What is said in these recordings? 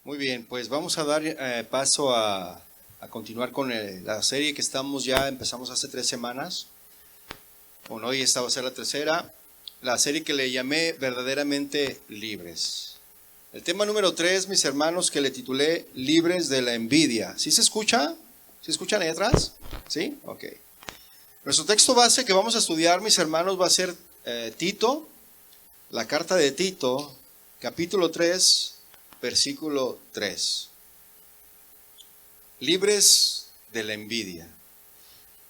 Muy bien, pues vamos a dar paso a continuar con la serie que empezamos hace 3 semanas. Bueno, hoy esta va a ser la tercera, la serie que le llamé Verdaderamente Libres. El tema número 3, mis hermanos, que le titulé Libres de la Envidia. ¿Sí se escucha? ¿Sí escuchan ahí atrás? ¿Sí? Ok. Nuestro texto base que vamos a estudiar, mis hermanos, va a ser Tito, la carta de Tito, capítulo 3, versículo 3. Libres de la envidia.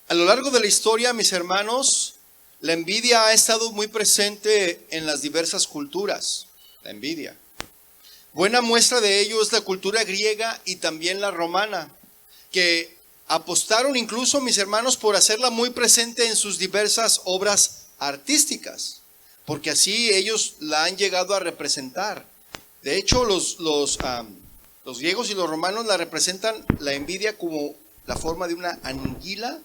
A lo largo de la historia, mis hermanos, la envidia ha estado muy presente en las diversas culturas. La envidia. Buena muestra de ello es la cultura griega y también la romana, que apostaron incluso, mis hermanos, por hacerla muy presente en sus diversas obras artísticas, porque así ellos la han llegado a representar. De hecho, los griegos y los romanos la representan la envidia como la forma de una anguila,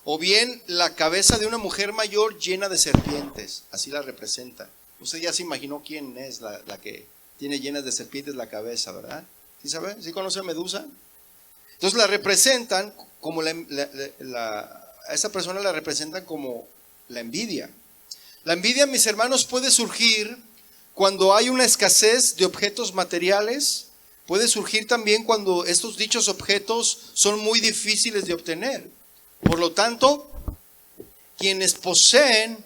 o bien la cabeza de una mujer mayor llena de serpientes. Así la representan. Usted ya se imaginó quién es la que tiene llenas de serpientes la cabeza, ¿verdad? ¿Sí sabe? ¿Sí conoce a Medusa? Entonces la representan como a esa persona la representan como la envidia. La envidia, mis hermanos, puede surgir cuando hay una escasez de objetos materiales. Puede surgir también cuando estos dichos objetos son muy difíciles de obtener. Por lo tanto, quienes poseen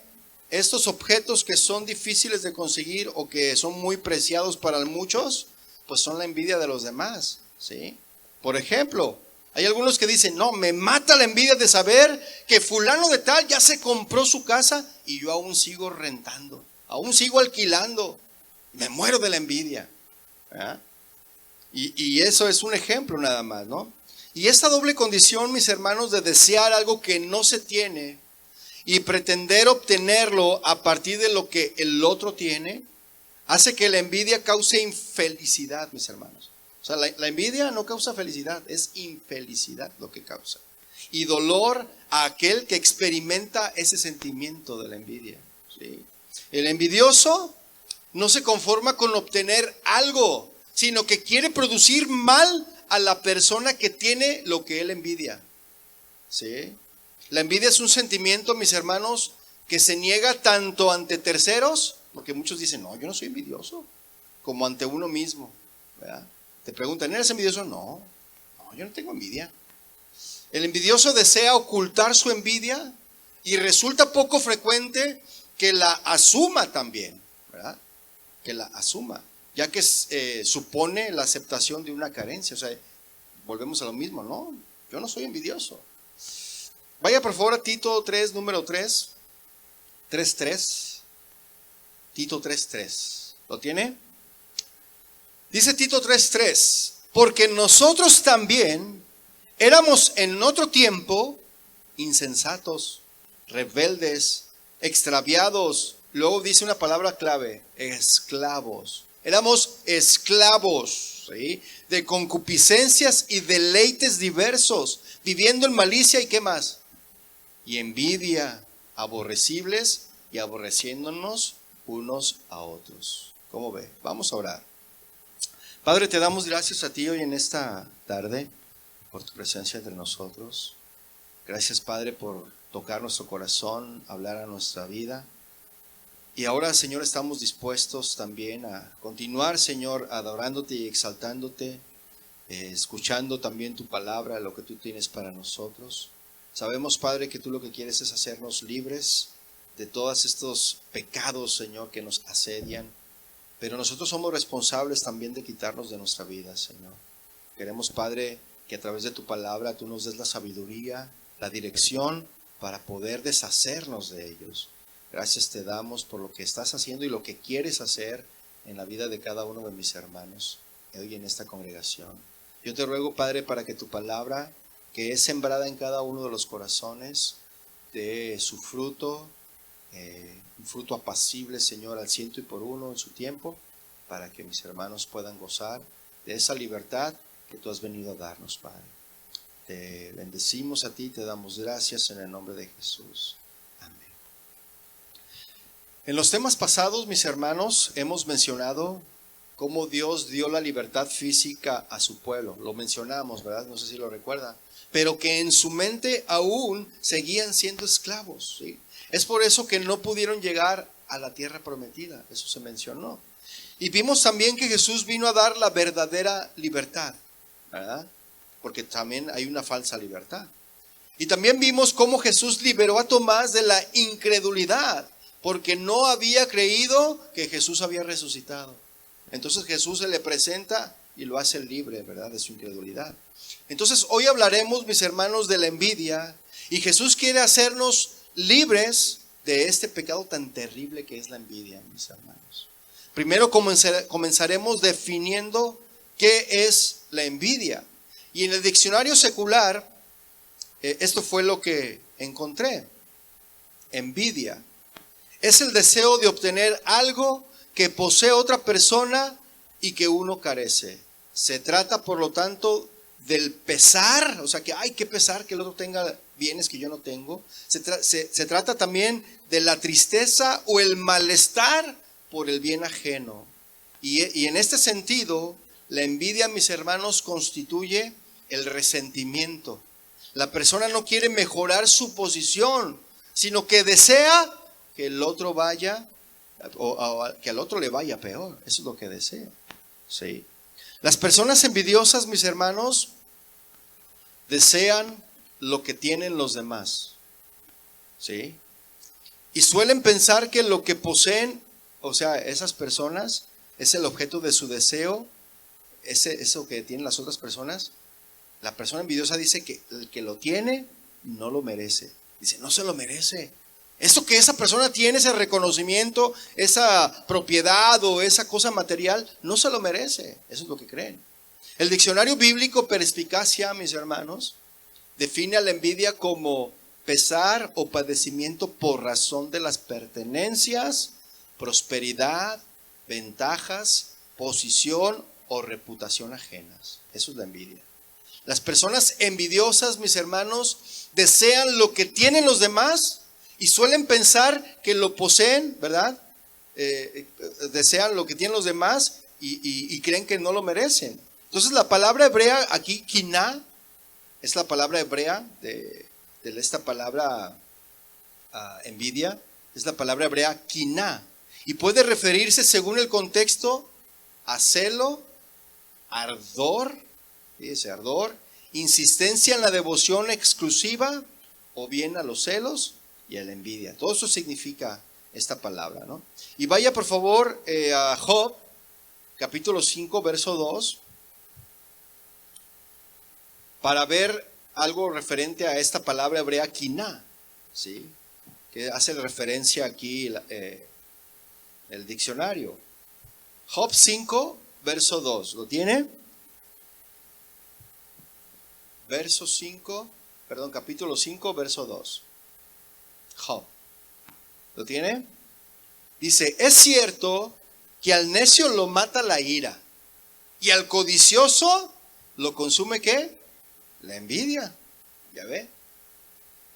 estos objetos que son difíciles de conseguir o que son muy preciados para muchos, pues son la envidia de los demás, ¿sí? Por ejemplo, hay algunos que dicen, no, me mata la envidia de saber que fulano de tal ya se compró su casa y yo aún sigo rentando, aún sigo alquilando. Me muero de la envidia. ¿Verdad? Y eso es un ejemplo nada más, ¿no? Y esta doble condición, mis hermanos, de desear algo que no se tiene y pretender obtenerlo a partir de lo que el otro tiene, hace que la envidia cause infelicidad, mis hermanos. O sea, la envidia no causa felicidad, es infelicidad lo que causa. Y dolor a aquel que experimenta ese sentimiento de la envidia, ¿sí? El envidioso no se conforma con obtener algo, sino que quiere producir mal a la persona que tiene lo que él envidia, ¿sí? La envidia es un sentimiento, mis hermanos, que se niega tanto ante terceros, porque muchos dicen, no, yo no soy envidioso, como ante uno mismo, ¿verdad? Te preguntan, ¿eres envidioso? No, yo no tengo envidia. El envidioso desea ocultar su envidia y resulta poco frecuente que la asuma también, ¿verdad? Que la asuma, ya que supone la aceptación de una carencia. O sea, volvemos a lo mismo, ¿no? Yo no soy envidioso. Vaya por favor a Tito 3, número 3, 3.3. Tito 3.3. ¿Lo tiene? Dice Tito 3.3, porque nosotros también éramos en otro tiempo insensatos, rebeldes, extraviados. Luego dice una palabra clave, esclavos. Éramos esclavos, ¿sí?, de concupiscencias y deleites diversos, viviendo en malicia y ¿qué más? Y envidia, aborrecibles y aborreciéndonos unos a otros. ¿Cómo ve? Vamos a orar. Padre, te damos gracias a ti hoy en esta tarde por tu presencia entre nosotros. Gracias, Padre, por tocar nuestro corazón, hablar a nuestra vida. Y ahora, Señor, estamos dispuestos también a continuar, Señor, adorándote y exaltándote, escuchando también tu palabra, lo que tú tienes para nosotros. Sabemos, Padre, que tú lo que quieres es hacernos libres de todos estos pecados, Señor, que nos asedian. Pero nosotros somos responsables también de quitarnos de nuestra vida, Señor. Queremos, Padre, que a través de tu palabra tú nos des la sabiduría, la dirección para poder deshacernos de ellos. Gracias te damos por lo que estás haciendo y lo que quieres hacer en la vida de cada uno de mis hermanos hoy en esta congregación. Yo te ruego, Padre, para que tu palabra, que es sembrada en cada uno de los corazones, dé su fruto, un fruto apacible, Señor, al 100 y por 1 en su tiempo, para que mis hermanos puedan gozar de esa libertad que tú has venido a darnos, Padre. Te bendecimos a ti, te damos gracias en el nombre de Jesús. Amén. En los temas pasados, mis hermanos, hemos mencionado cómo Dios dio la libertad física a su pueblo. Lo mencionamos, ¿verdad? No sé si lo recuerdan. Pero que en su mente aún seguían siendo esclavos, ¿sí? Es por eso que no pudieron llegar a la tierra prometida. Eso se mencionó. Y vimos también que Jesús vino a dar la verdadera libertad, ¿verdad? Porque también hay una falsa libertad. Y también vimos cómo Jesús liberó a Tomás de la incredulidad, porque no había creído que Jesús había resucitado. Entonces Jesús se le presenta y lo hace libre, ¿verdad?, de su incredulidad. Entonces hoy hablaremos, mis hermanos, de la envidia, y Jesús quiere hacernos libres de este pecado tan terrible que es la envidia, mis hermanos. Primero comenzaremos definiendo qué es la envidia. Y en el diccionario secular, esto fue lo que encontré. Envidia es el deseo de obtener algo que posee otra persona y que uno carece. Se trata, por lo tanto, del pesar, o sea, que hay que pesar que el otro tenga bienes que yo no tengo. Se trata también de la tristeza o el malestar por el bien ajeno. Y en este sentido, la envidia, mis hermanos, constituye el resentimiento. La persona no quiere mejorar su posición, sino que desea que el otro vaya, o que al otro le vaya peor. Eso es lo que desea. ¿Sí? Las personas envidiosas, mis hermanos, desean lo que tienen los demás. ¿Sí? Y suelen pensar que lo que poseen, o sea, esas personas, es el objeto de su deseo, eso que tienen las otras personas. La persona envidiosa dice que el que lo tiene no lo merece. Dice, no se lo merece. Eso que esa persona tiene, ese reconocimiento, esa propiedad o esa cosa material, no se lo merece. Eso es lo que creen. El diccionario bíblico Perspicacia, mis hermanos, define a la envidia como pesar o padecimiento por razón de las pertenencias, prosperidad, ventajas, posición o reputación ajenas. Eso es la envidia. Las personas envidiosas, mis hermanos, desean lo que tienen los demás y suelen pensar que lo poseen, ¿verdad? Desean lo que tienen los demás y creen que no lo merecen. Entonces la palabra hebrea aquí, kiná, es la palabra hebrea de esta palabra envidia, es la palabra hebrea kiná. Y puede referirse, según el contexto, a celo, ardor, fíjese, ardor, insistencia en la devoción exclusiva, o bien a los celos y a la envidia. Todo eso significa esta palabra, ¿no? Y vaya por favor a Job, capítulo 5, verso 2, para ver algo referente a esta palabra hebrea kiná, ¿sí? Que hace referencia aquí el diccionario. Job 5, verso 2, ¿lo tiene? Capítulo 5, verso 2. Job. ¿Lo tiene? Dice, es cierto que al necio lo mata la ira y al codicioso lo consume ¿qué? La envidia. ¿Ya ve?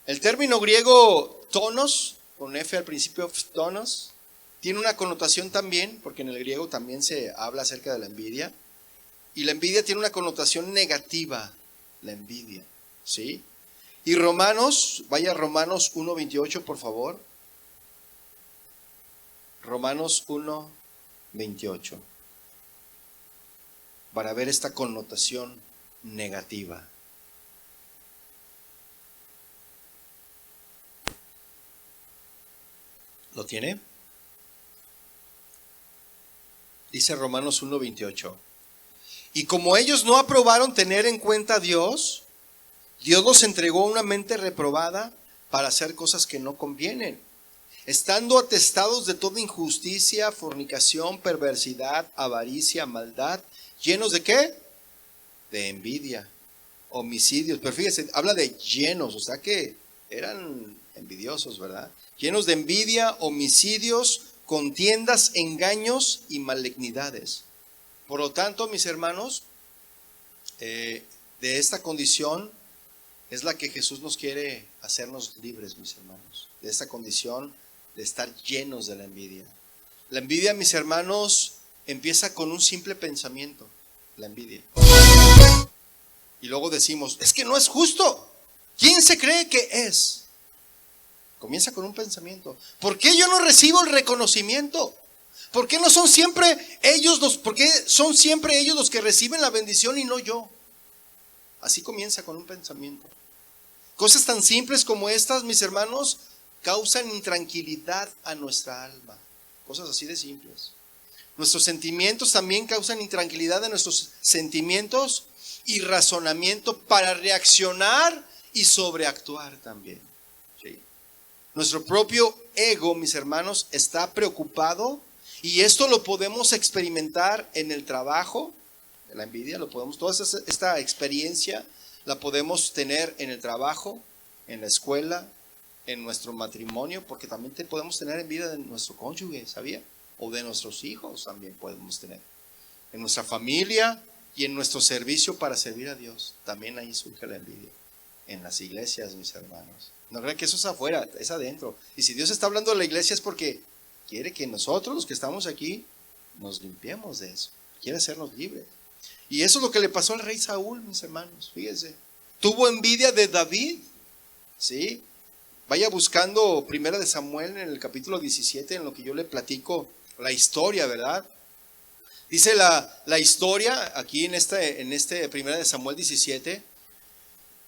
El término griego tonos, con F al principio, tonos, tiene una connotación también, porque en el griego también se habla acerca de la envidia, y la envidia tiene una connotación negativa, la envidia, ¿sí? Y Romanos, vaya a Romanos 1:28 por favor. Romanos 1:28. Para ver esta connotación negativa. ¿Lo tiene? Dice Romanos 1:28. Y como ellos no aprobaron tener en cuenta a Dios, Dios los entregó una mente reprobada para hacer cosas que no convienen, estando atestados de toda injusticia, fornicación, perversidad, avaricia, maldad, llenos de ¿qué? De envidia, homicidios. Pero fíjese, habla de llenos, o sea que eran envidiosos, ¿verdad? Llenos de envidia, homicidios, contiendas, engaños y malignidades. Por lo tanto, mis hermanos, de esta condición es la que Jesús nos quiere hacernos libres, mis hermanos. De esta condición de estar llenos de la envidia. La envidia, mis hermanos, empieza con un simple pensamiento, la envidia. Y luego decimos, es que no es justo. ¿Quién se cree que es? Comienza con un pensamiento. ¿Por qué yo no recibo el reconocimiento? ¿Por qué no son siempre ellos por qué son siempre ellos los que reciben la bendición y no yo? Así comienza con un pensamiento. Cosas tan simples como estas, mis hermanos, causan intranquilidad a nuestra alma. Cosas así de simples. Nuestros sentimientos también causan intranquilidad en nuestros sentimientos y razonamiento para reaccionar y sobreactuar también. ¿Sí? Nuestro propio ego, mis hermanos, está preocupado, y esto lo podemos experimentar en el trabajo. La envidia, toda esta experiencia la podemos tener en el trabajo, en la escuela, en nuestro matrimonio, porque también podemos tener envidia de nuestro cónyuge, ¿sabía? O de nuestros hijos también podemos tener. En nuestra familia y en nuestro servicio para servir a Dios, también ahí surge la envidia. En las iglesias, mis hermanos. No crean que eso es afuera, es adentro. Y si Dios está hablando de la iglesia es porque quiere que nosotros, los que estamos aquí, nos limpiemos de eso. Quiere hacernos libres. Y eso es lo que le pasó al rey Saúl, mis hermanos. Fíjense. Tuvo envidia de David. ¿Sí? Vaya buscando 1 de Samuel en el capítulo 17, en lo que yo le platico la historia, ¿verdad? Dice la historia aquí en este 1 de Samuel 17,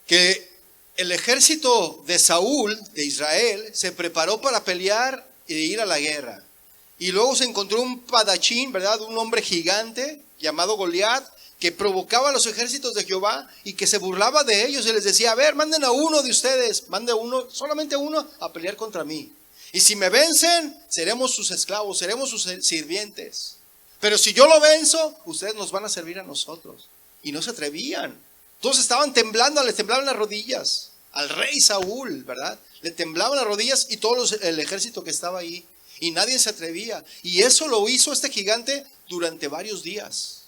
que el ejército de Saúl, de Israel, se preparó para pelear e ir a la guerra. Y luego se encontró un padachín, ¿verdad? Un hombre gigante llamado Goliat, que provocaba a los ejércitos de Jehová y que se burlaba de ellos y les decía, a ver, manden a uno de ustedes, solamente a uno a pelear contra mí. Y si me vencen, seremos sus esclavos, seremos sus sirvientes. Pero si yo lo venzo, ustedes nos van a servir a nosotros. Y no se atrevían. Todos estaban temblando, les temblaban las rodillas. Al rey Saúl, ¿verdad? Le temblaban las rodillas y todo el ejército que estaba ahí. Y nadie se atrevía. Y eso lo hizo este gigante durante varios días.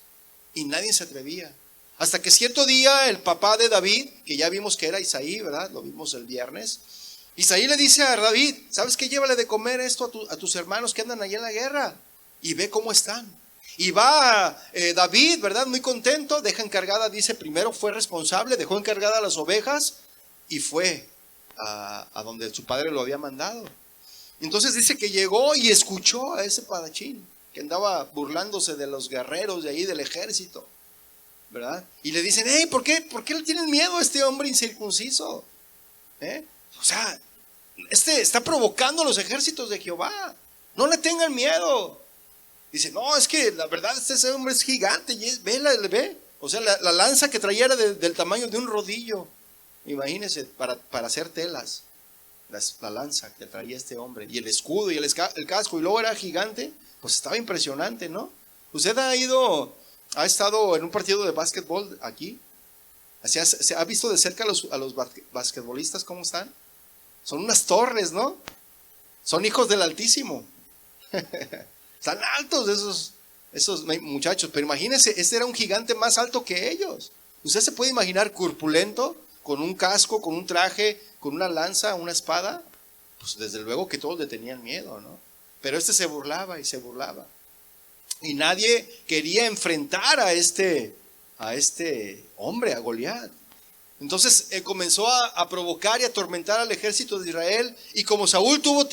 Y nadie se atrevía. Hasta que cierto día el papá de David, que ya vimos que era Isaí, ¿verdad? Lo vimos el viernes. Isaí le dice a David, ¿sabes qué? Llévale de comer esto a tus hermanos que andan allá en la guerra. Y ve cómo están. Y va David, ¿verdad? Muy contento, deja encargada, dice, primero fue responsable, dejó encargada las ovejas y fue a donde su padre lo había mandado. Entonces dice que llegó y escuchó a ese padachín que andaba burlándose de los guerreros de ahí del ejército, ¿verdad? Y le dicen, hey, ¿por qué le tienen miedo a este hombre incircunciso? O sea, está provocando a los ejércitos de Jehová, no le tengan miedo. Dice, no, es que la verdad ese hombre es gigante, y ve. O sea, la lanza que traía era del tamaño de un rodillo. Imagínense, para hacer telas. La lanza que traía este hombre, y el escudo y el casco, y luego era gigante, pues estaba impresionante, ¿no? ¿Usted ha estado en un partido de básquetbol aquí? ¿Se ha visto de cerca a los basquetbolistas cómo están? Son unas torres, ¿no? Son hijos del Altísimo. Están altos esos muchachos, pero imagínense, este era un gigante más alto que ellos. ¿Usted se puede imaginar corpulento, con un casco, con un traje, con una lanza, una espada? Pues desde luego que todos le tenían miedo, ¿no? Pero este se burlaba y se burlaba. Y nadie quería enfrentar a este hombre, a Goliat. Entonces comenzó a provocar y a atormentar al ejército de Israel. Y como Saúl tuvo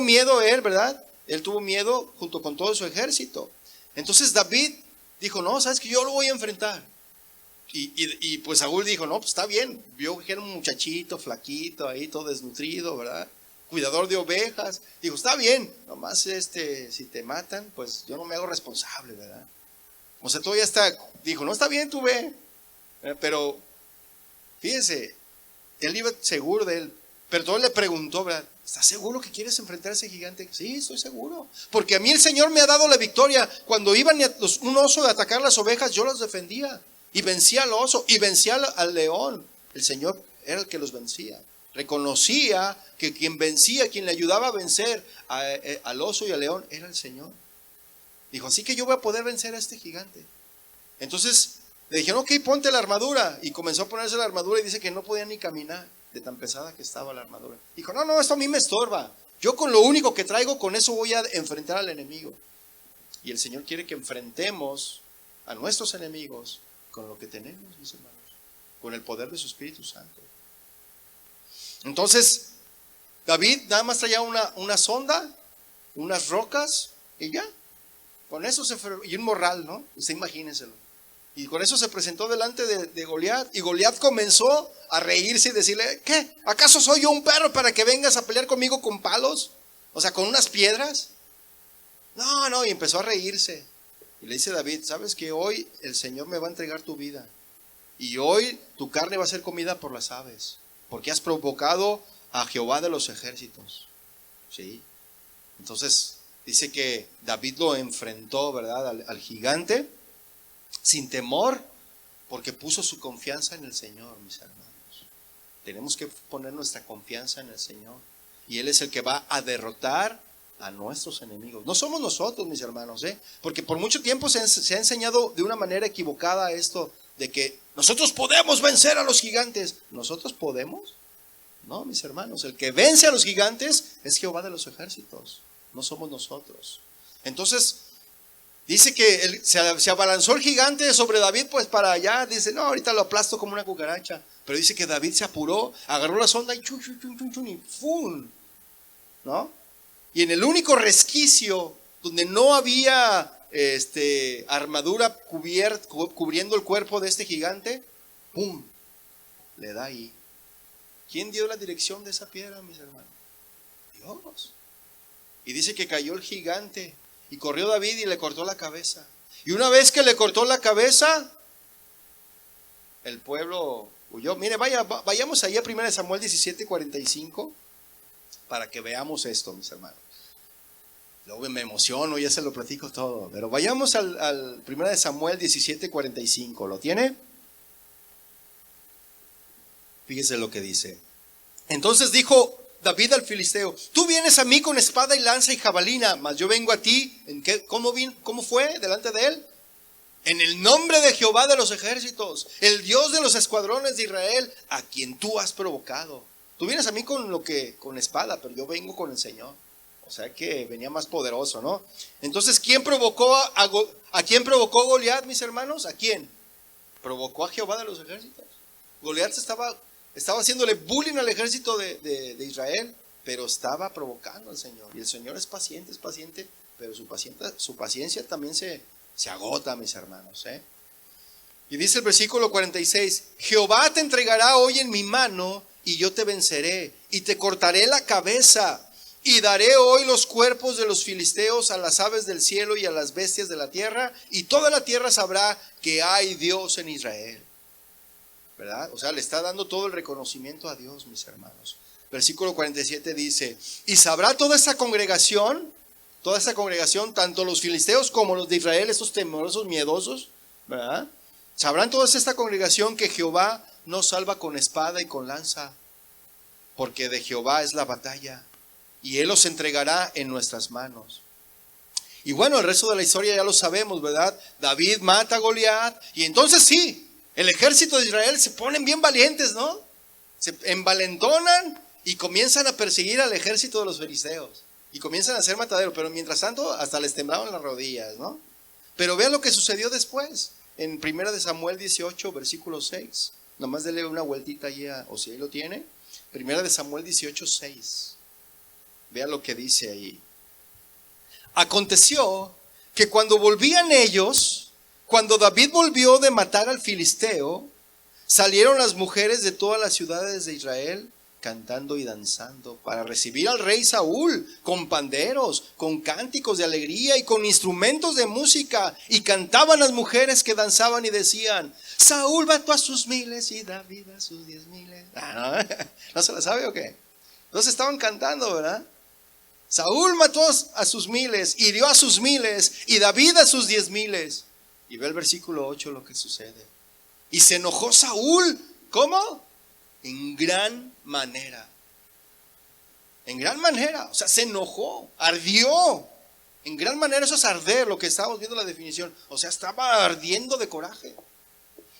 miedo él, ¿verdad? Él tuvo miedo junto con todo su ejército. Entonces David dijo, no, sabes que yo lo voy a enfrentar. Y pues Saúl dijo, no, pues está bien. Vio que era un muchachito flaquito ahí, todo desnutrido, ¿verdad? Cuidador de ovejas. Dijo, está bien, nomás si te matan, pues yo no me hago responsable, ¿verdad? O sea, todavía dijo, no, está bien, tú ve. Pero fíjense, él iba seguro de él. Pero todo le preguntó, ¿verdad? ¿Estás seguro que quieres enfrentar a ese gigante? Sí, estoy seguro. Porque a mí el Señor me ha dado la victoria. Cuando iban un oso a atacar las ovejas, yo los defendía. Y vencía al oso y vencía al león. El Señor era el que los vencía. Reconocía que quien vencía, quien le ayudaba a vencer al oso y al león, era el Señor. Dijo, así que yo voy a poder vencer a este gigante. Entonces le dijeron, ok, ponte la armadura. Y comenzó a ponerse la armadura y dice que no podía ni caminar de tan pesada que estaba la armadura. Dijo, no, esto a mí me estorba. Yo con lo único que traigo, con eso voy a enfrentar al enemigo. Y el Señor quiere que enfrentemos a nuestros enemigos con lo que tenemos, mis hermanos, con el poder de su Espíritu Santo. Entonces, David nada más traía una sonda, unas rocas y ya. Con eso y un morral, ¿no? Usted imagínenselo. Y con eso se presentó delante de Goliat. Y Goliat comenzó a reírse y decirle: ¿qué? ¿Acaso soy yo un perro para que vengas a pelear conmigo con palos? O sea, con unas piedras. No, y empezó a reírse. Y le dice David: ¿sabes que hoy el Señor me va a entregar tu vida? Y hoy tu carne va a ser comida por las aves, porque has provocado a Jehová de los ejércitos. ¿Sí? Entonces dice que David lo enfrentó, ¿verdad?, al gigante sin temor, porque puso su confianza en el Señor, mis hermanos. Tenemos que poner nuestra confianza en el Señor, y Él es el que va a derrotar a nuestros enemigos. No somos nosotros, mis hermanos, porque por mucho tiempo se ha enseñado de una manera equivocada esto de que nosotros podemos vencer a los gigantes. ¿Nosotros podemos? No, mis hermanos, el que vence a los gigantes es Jehová de los ejércitos, no somos nosotros. Entonces dice que se abalanzó el gigante sobre David, pues para allá, dice: no, ahorita lo aplasto como una cucaracha. Pero dice que David se apuró, agarró la sonda y chun, chun, chun, chun, chun, y ¡fum! ¿No? Y en el único resquicio donde no había armadura cubriendo el cuerpo de este gigante, ¡pum!, le da ahí. ¿Quién dio la dirección de esa piedra, mis hermanos? Dios. Y dice que cayó el gigante y corrió David y le cortó la cabeza. Y una vez que le cortó la cabeza, el pueblo huyó. Mire, vayamos ahí a 1 Samuel 17:45 para que veamos esto, mis hermanos. Luego me emociono, ya se lo platico todo. Pero vayamos al 1 Samuel 17:45. ¿Lo tiene? Fíjese lo que dice. Entonces dijo David al filisteo: tú vienes a mí con espada y lanza y jabalina, mas yo vengo a ti. ¿Cómo fue delante de él? En el nombre de Jehová de los ejércitos, el Dios de los escuadrones de Israel, a quien tú has provocado. Tú vienes a mí con espada, pero yo vengo con el Señor. O sea que venía más poderoso, ¿no? Entonces, ¿quién provocó a quién provocó Goliat, mis hermanos? ¿A quién? Provocó a Jehová de los ejércitos. Goliat estaba haciéndole bullying al ejército de Israel, pero estaba provocando al Señor. Y el Señor es paciente, pero su paciencia también se agota, mis hermanos. Y dice el versículo 46: Jehová te entregará hoy en mi mano, y yo te venceré, y te cortaré la cabeza, y daré hoy los cuerpos de los filisteos a las aves del cielo y a las bestias de la tierra, y toda la tierra sabrá que hay Dios en Israel. ¿Verdad? O sea, le está dando todo el reconocimiento a Dios, mis hermanos. Versículo 47 dice: y sabrá toda esta congregación, tanto los filisteos como los de Israel, estos temerosos, miedosos, ¿verdad? Sabrán toda esta congregación que Jehová no salva con espada y con lanza, porque de Jehová es la batalla, y Él los entregará en nuestras manos. Y bueno, el resto de la historia ya lo sabemos, ¿verdad? David mata a Goliat, y entonces sí, el ejército de Israel se ponen bien valientes, ¿no? Se envalentonan y comienzan a perseguir al ejército de los filisteos. Y comienzan a hacer matadero, pero mientras tanto hasta les temblaban las rodillas, ¿no? Pero vean lo que sucedió después, en 1 Samuel 18, versículo 6. Nomás dele una vueltita allí, o si ahí lo tiene. 1 Samuel 18, 6. Vean lo que dice ahí. Aconteció que cuando volvían ellos, cuando David volvió de matar al filisteo, salieron las mujeres de todas las ciudades de Israel cantando y danzando para recibir al rey Saúl, con panderos, con cánticos de alegría y con instrumentos de música. Y cantaban las mujeres que danzaban y decían: Saúl mató a sus miles y David a sus 10,000. ¿No se la sabe o qué? Entonces estaban cantando, ¿verdad? Saúl mató a sus miles, hirió a sus miles y David a sus 10,000. Y ve el versículo 8 lo que sucede. Y se enojó Saúl, ¿cómo? En gran manera. En gran manera, o sea, se enojó, ardió. En gran manera, eso es arder, lo que estábamos viendo en la definición. O sea, estaba ardiendo de coraje.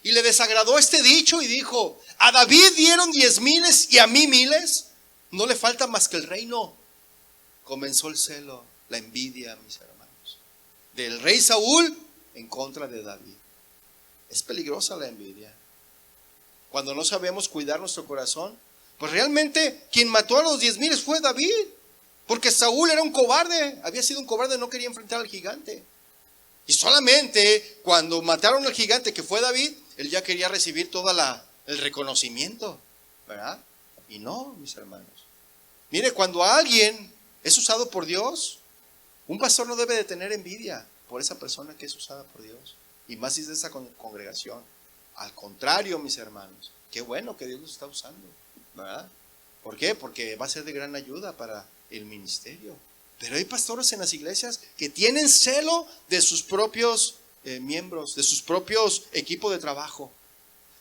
Y le desagradó este dicho y dijo: a David dieron 10,000 y a mí 1,000. No le falta más que el reino. Comenzó el celo, la envidia, mis hermanos. del rey Saúl en contra de David. Es peligrosa la envidia. Cuando no sabemos cuidar nuestro corazón, pues realmente quien mató a los 10,000 fue David. Porque Saúl era un cobarde, había sido un cobarde, no quería enfrentar al gigante. Y solamente cuando mataron al gigante, que fue David, él ya quería recibir todo el reconocimiento, ¿verdad? Y no, mis hermanos. Mire, cuando alguien es usado por Dios, un pastor no debe de tener envidia por esa persona que es usada por Dios. Y más si es de esa congregación. Al contrario, mis hermanos, qué bueno que Dios los está usando, ¿verdad? ¿Por qué? Porque va a ser de gran ayuda para el ministerio. Pero hay pastores en las iglesias que tienen celo de sus propios miembros, de sus propios equipos de trabajo,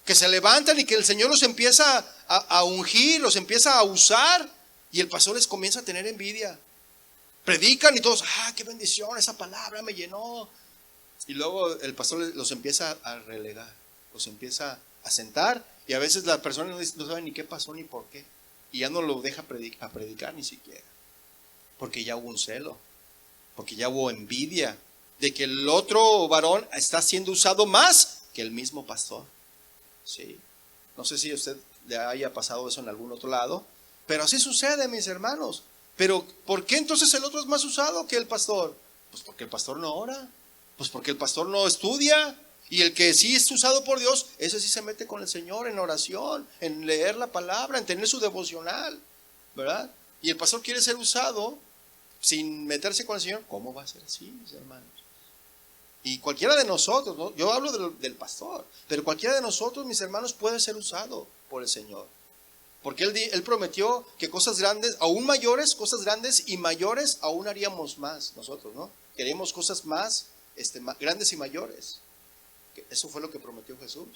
que se levantan y que el Señor los empieza a ungir, los empieza a usar, y el pastor les comienza a tener envidia. Predican y todos, qué bendición, esa palabra me llenó. Y luego el pastor los empieza a relegar, los empieza a sentar, y a veces la persona no sabe ni qué pasó ni por qué, y ya no lo deja predicar ni siquiera. Porque ya hubo un celo, porque ya hubo envidia de que el otro varón está siendo usado más que el mismo pastor. Sí. No sé si a usted le haya pasado eso en algún otro lado, pero así sucede, mis hermanos. Pero ¿por qué entonces el otro es más usado que el pastor? Pues porque el pastor no ora, pues porque el pastor no estudia. Y el que sí es usado por Dios, ese sí se mete con el Señor en oración, en leer la palabra, en tener su devocional, ¿verdad? Y el pastor quiere ser usado sin meterse con el Señor. ¿Cómo va a ser así, mis hermanos? Y cualquiera de nosotros, ¿no? Yo hablo del pastor, pero cualquiera de nosotros, mis hermanos, puede ser usado por el Señor. Porque Él prometió que cosas grandes, aún mayores, cosas grandes y mayores, aún haríamos más nosotros, ¿no? Queremos cosas más grandes y mayores. Eso fue lo que prometió Jesús.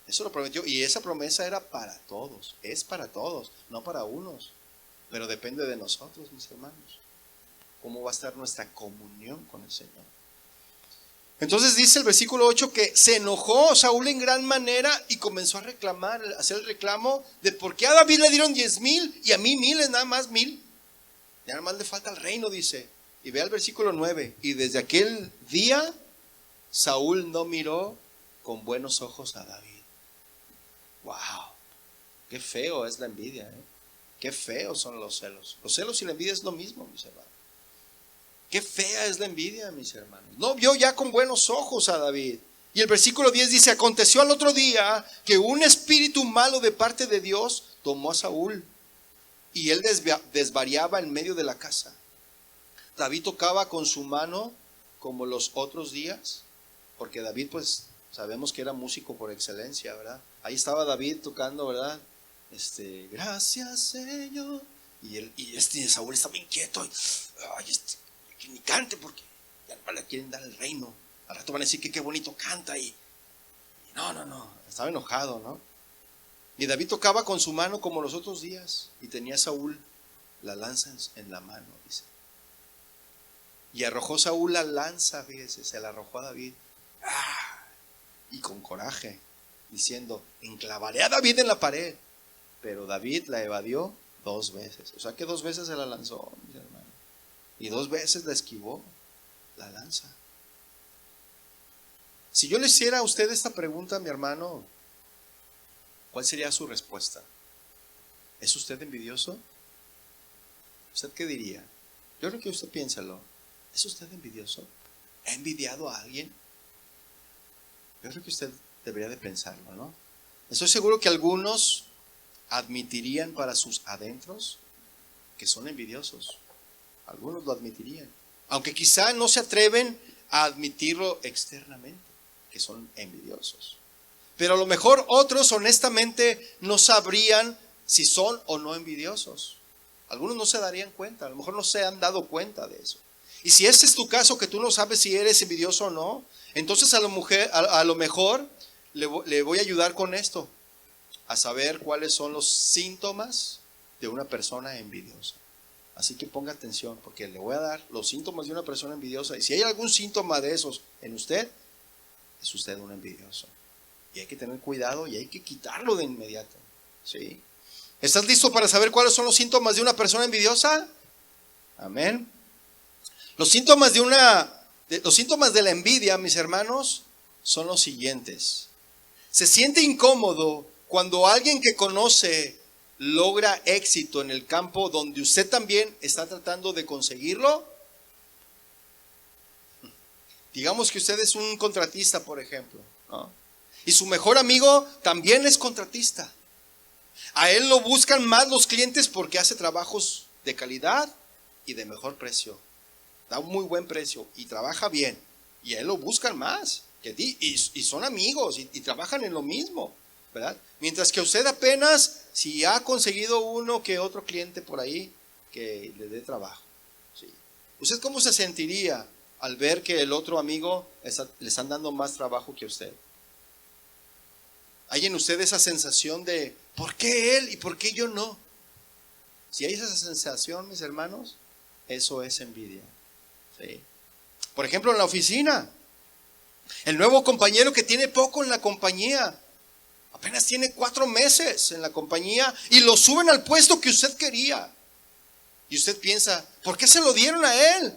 Eso lo prometió, y esa promesa era para todos, es para todos, no para unos. Pero depende de nosotros, mis hermanos, cómo va a estar nuestra comunión con el Señor. Entonces dice el versículo 8 que se enojó Saúl en gran manera y comenzó a reclamar, a hacer el reclamo de por qué a David le dieron 10,000 y a mí 1,000, nada más 1,000. Ya nada más le falta el reino, dice. Y vea el versículo 9. Y desde aquel día Saúl no miró con buenos ojos a David. Wow, qué feo es la envidia, ¿eh? Qué feos son los celos. Los celos y la envidia es lo mismo, mis hermanos. Qué fea es la envidia, mis hermanos. No vio ya con buenos ojos a David. Y el versículo 10 dice, aconteció al otro día que un espíritu malo de parte de Dios tomó a Saúl, y él desvariaba en medio de la casa. David tocaba con su mano como los otros días, porque David, pues, sabemos que era músico por excelencia, ¿verdad? Ahí estaba David tocando, ¿verdad? Gracias, Señor. Y Saúl estaba inquieto. Que ni cante porque ya no le quieren dar el reino. Al rato van a decir que qué bonito canta y no, estaba enojado, ¿no? Y David tocaba con su mano como los otros días, y tenía Saúl la lanza en la mano, dice. Y arrojó Saúl la lanza, fíjese, se la arrojó a David. Y con coraje, diciendo, enclavaré a David en la pared. Pero David la evadió 2 veces. O sea que 2 veces se la lanzó, mis hermanos. Y 2 veces la esquivó la lanza. Si yo le hiciera a usted esta pregunta, mi hermano, ¿cuál sería su respuesta? ¿Es usted envidioso? ¿Usted qué diría? Yo creo que usted piénsalo. ¿Es usted envidioso? ¿Ha envidiado a alguien? Yo creo que usted debería de pensarlo, ¿no? Estoy seguro que algunos admitirían para sus adentros que son envidiosos. Algunos lo admitirían, aunque quizá no se atreven a admitirlo externamente, que son envidiosos. Pero a lo mejor otros honestamente no sabrían si son o no envidiosos. Algunos no se darían cuenta, a lo mejor no se han dado cuenta de eso. Y si ese es tu caso, que tú no sabes si eres envidioso o no, entonces a lo mejor le voy a ayudar con esto, a saber cuáles son los síntomas de una persona envidiosa. Así que ponga atención, porque le voy a dar los síntomas de una persona envidiosa. Y si hay algún síntoma de esos en usted, es usted un envidioso. Y hay que tener cuidado y hay que quitarlo de inmediato. ¿Sí? ¿Estás listo para saber cuáles son los síntomas de una persona envidiosa? Amén. Los síntomas de Los síntomas de la envidia, mis hermanos, son los siguientes. Se siente incómodo cuando alguien que conoce logra éxito en el campo donde usted también está tratando de conseguirlo. Digamos que usted es un contratista, por ejemplo, ¿no? Y su mejor amigo también es contratista. A él lo buscan más los clientes porque hace trabajos de calidad y de mejor precio. Da un muy buen precio y trabaja bien. Y a él lo buscan más que a ti. Y son amigos y trabajan en lo mismo, ¿verdad? Mientras que usted apenas, si ha conseguido uno que otro cliente por ahí que le dé trabajo, ¿sí? ¿Usted cómo se sentiría al ver que el otro amigo le están dando más trabajo que usted? ¿Hay en usted esa sensación de ¿por qué él y por qué yo no? Si hay esa sensación, mis hermanos, eso es envidia, ¿sí? Por ejemplo, en la oficina, el nuevo compañero que tiene poco en la compañía, apenas tiene 4 meses en la compañía y lo suben al puesto que usted quería. Y usted piensa, ¿por qué se lo dieron a él?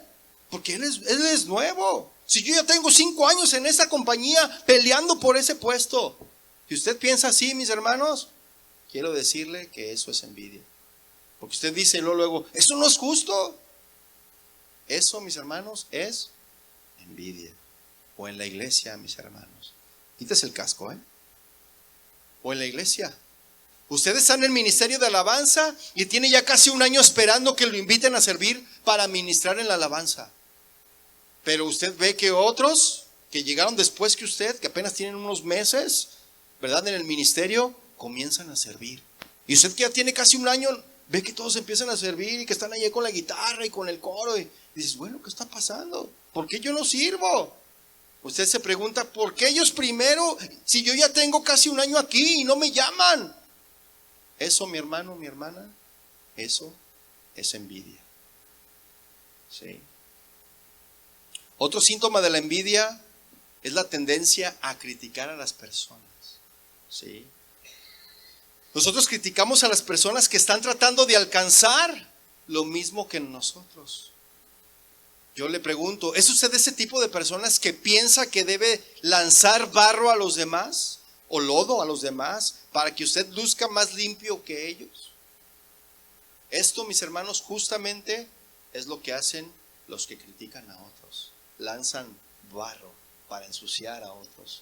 Porque él es nuevo. Si yo ya tengo 5 años en esa compañía peleando por ese puesto. Si usted piensa así, mis hermanos, quiero decirle que eso es envidia. Porque usted dice luego, eso no es justo. Eso, mis hermanos, es envidia. O en la iglesia, mis hermanos. Quítese el casco, ¿eh? O en la iglesia. Usted está en el ministerio de alabanza y tiene ya casi 1 año esperando que lo inviten a servir para ministrar en la alabanza. Pero usted ve que otros que llegaron después que usted, que apenas tienen unos meses, ¿verdad?, en el ministerio, comienzan a servir. Y usted que ya tiene casi 1 año, ve que todos empiezan a servir y que están allí con la guitarra y con el coro. Y dices, bueno, ¿qué está pasando? ¿Por qué yo no sirvo? Usted se pregunta, ¿por qué ellos primero? Si yo ya tengo casi 1 año aquí y no me llaman. Eso, mi hermano, mi hermana, eso es envidia. Sí. Otro síntoma de la envidia es la tendencia a criticar a las personas. Sí. Nosotros criticamos a las personas que están tratando de alcanzar lo mismo que nosotros. Yo le pregunto, ¿es usted ese tipo de personas que piensa que debe lanzar barro a los demás o lodo a los demás para que usted luzca más limpio que ellos? Esto, mis hermanos, justamente es lo que hacen los que critican a otros. Lanzan barro para ensuciar a otros,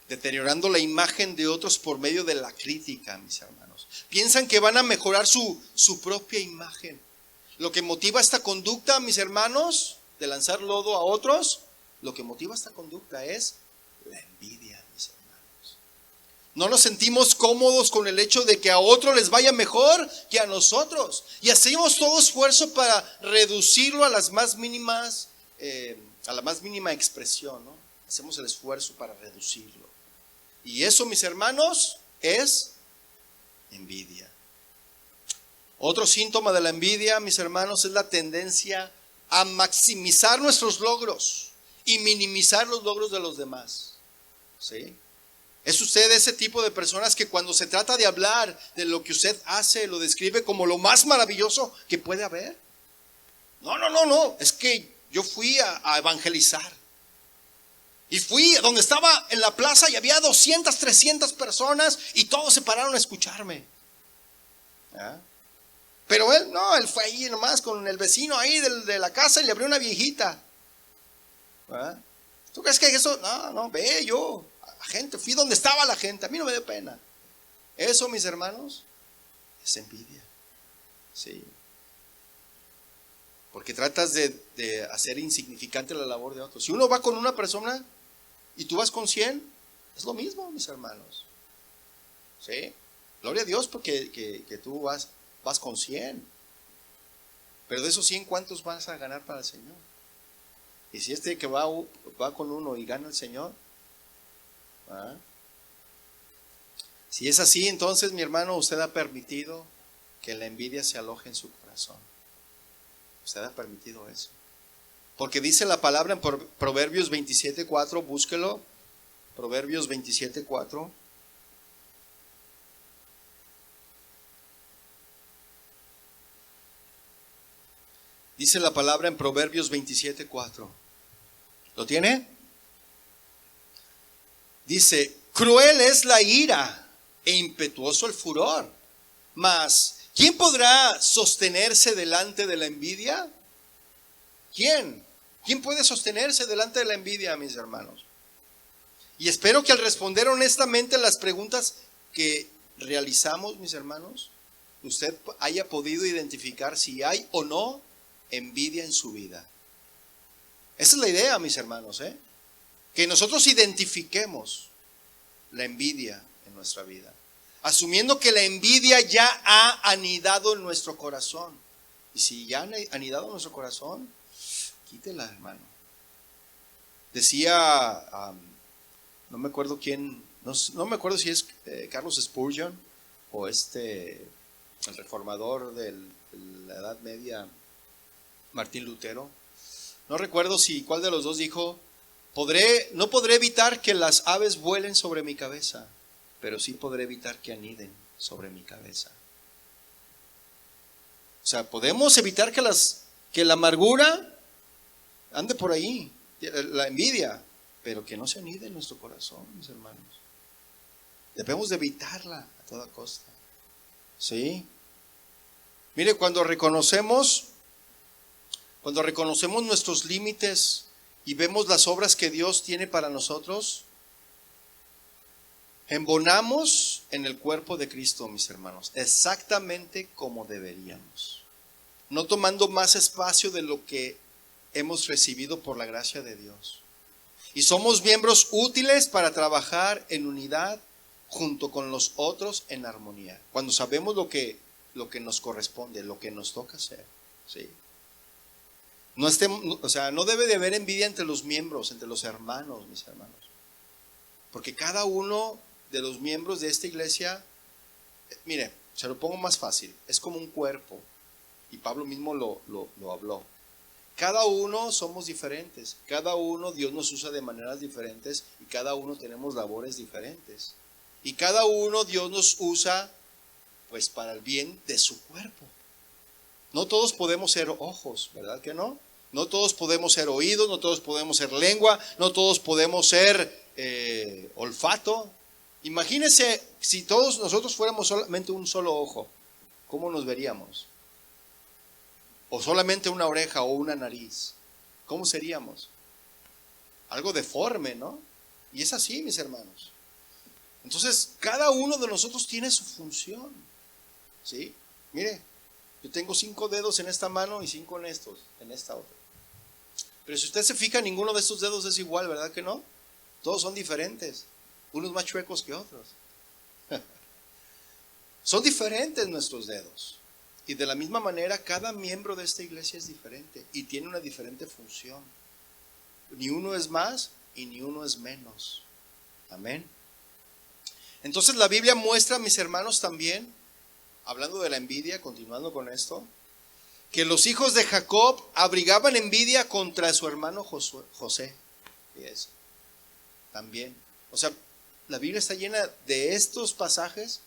deteriorando la imagen de otros por medio de la crítica, mis hermanos. Piensan que van a mejorar su propia imagen. Lo que motiva esta conducta, mis hermanos, de lanzar lodo a otros, lo que motiva esta conducta es la envidia, mis hermanos. No nos sentimos cómodos con el hecho de que a otros les vaya mejor que a nosotros. Y hacemos todo esfuerzo para reducirlo a las más mínimas, a la más mínima expresión, ¿no? Hacemos el esfuerzo para reducirlo. Y eso, mis hermanos, es envidia. Otro síntoma de la envidia, mis hermanos, es la tendencia a maximizar nuestros logros y minimizar los logros de los demás. ¿Sí? ¿Es usted ese tipo de personas que cuando se trata de hablar de lo que usted hace, lo describe como lo más maravilloso que puede haber? No, es que yo fui a evangelizar. Y fui donde estaba en la plaza y había 200, 300 personas y todos se pararon a escucharme. ¿Ah? Pero él fue ahí nomás con el vecino ahí de la casa y le abrió una viejita. ¿Ah? ¿Tú crees que eso? No, ve yo, la gente, fui donde estaba la gente, a mí no me dio pena. Eso, mis hermanos, es envidia. Sí. Porque tratas de hacer insignificante la labor de otros. Si uno va con una persona y tú vas con 100, es lo mismo, mis hermanos. ¿Sí? Gloria a Dios porque que tú vas con 100. Pero de esos 100, ¿cuántos vas a ganar para el Señor? Y si que va con uno y gana el Señor, ¿ah? Si es así, entonces, mi hermano, usted ha permitido que la envidia se aloje en su corazón. Usted ha permitido eso. Porque dice la palabra en Proverbios 27:4, búsquelo. Proverbios 27:4. Dice la palabra en Proverbios 27:4. ¿Lo tiene? Dice, cruel es la ira e impetuoso el furor, mas ¿quién podrá sostenerse delante de la envidia? ¿Quién? ¿Quién puede sostenerse delante de la envidia, mis hermanos? Y espero que al responder honestamente las preguntas que realizamos, mis hermanos, usted haya podido identificar si hay o no envidia en su vida. Esa es la idea, mis hermanos, que nosotros identifiquemos la envidia en nuestra vida, asumiendo que la envidia ya ha anidado en nuestro corazón. Y si ya ha anidado en nuestro corazón, quítela, hermano. Decía, no me acuerdo quién, no me acuerdo si es Carlos Spurgeon o el reformador de la Edad Media, Martín Lutero. No recuerdo cuál de los dos dijo, no podré evitar que las aves vuelen sobre mi cabeza, pero sí podré evitar que aniden sobre mi cabeza. O sea, podemos evitar que la amargura ande por ahí, la envidia, pero que no se anide en nuestro corazón, mis hermanos. Debemos de evitarla a toda costa. ¿Sí? Mire, cuando reconocemos nuestros límites y vemos las obras que Dios tiene para nosotros, embonamos en el cuerpo de Cristo, mis hermanos, exactamente como deberíamos, no tomando más espacio de lo que hemos recibido por la gracia de Dios. Y somos miembros útiles para trabajar en unidad junto con los otros en armonía, cuando sabemos lo que nos corresponde, lo que nos toca hacer. ¿Sí? No debe de haber envidia entre los miembros, entre los hermanos, mis hermanos, porque cada uno de los miembros de esta iglesia, mire, se lo pongo más fácil, es como un cuerpo, y Pablo mismo lo habló. Cada uno somos diferentes, cada uno Dios nos usa de maneras diferentes, y cada uno tenemos labores diferentes, y cada uno Dios nos usa pues para el bien de su cuerpo. No todos podemos ser ojos, ¿verdad que no? No todos podemos ser oídos, no todos podemos ser lengua, no todos podemos ser olfato. Imagínense si todos nosotros fuéramos solamente un solo ojo, ¿cómo nos veríamos? O solamente una oreja o una nariz, ¿cómo seríamos? Algo deforme, ¿no? Y es así, mis hermanos. Entonces, cada uno de nosotros tiene su función. ¿Sí? Mire, yo tengo 5 dedos en esta mano y 5 en esta otra. Pero si usted se fija, ninguno de estos dedos es igual, ¿verdad que no? Todos son diferentes, unos más chuecos que otros. Son diferentes nuestros dedos. Y de la misma manera, cada miembro de esta iglesia es diferente y tiene una diferente función. Ni uno es más y ni uno es menos. Amén. Entonces la Biblia muestra, mis hermanos, también, hablando de la envidia, continuando con esto, que los hijos de Jacob abrigaban envidia contra su hermano José. Y eso también. O sea, la Biblia está llena de estos pasajes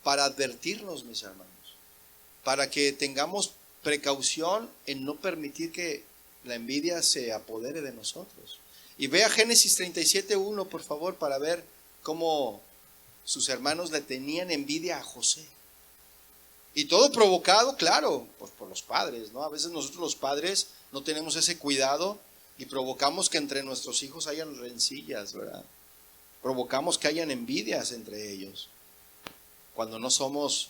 para advertirnos, mis hermanos, para que tengamos precaución en no permitir que la envidia se apodere de nosotros. Y vea Génesis 37:1, por favor, para ver cómo sus hermanos le tenían envidia a José. Y todo provocado, claro, pues por los padres, ¿no? A veces nosotros los padres no tenemos ese cuidado y provocamos que entre nuestros hijos hayan rencillas, ¿verdad? Provocamos que hayan envidias entre ellos, cuando no somos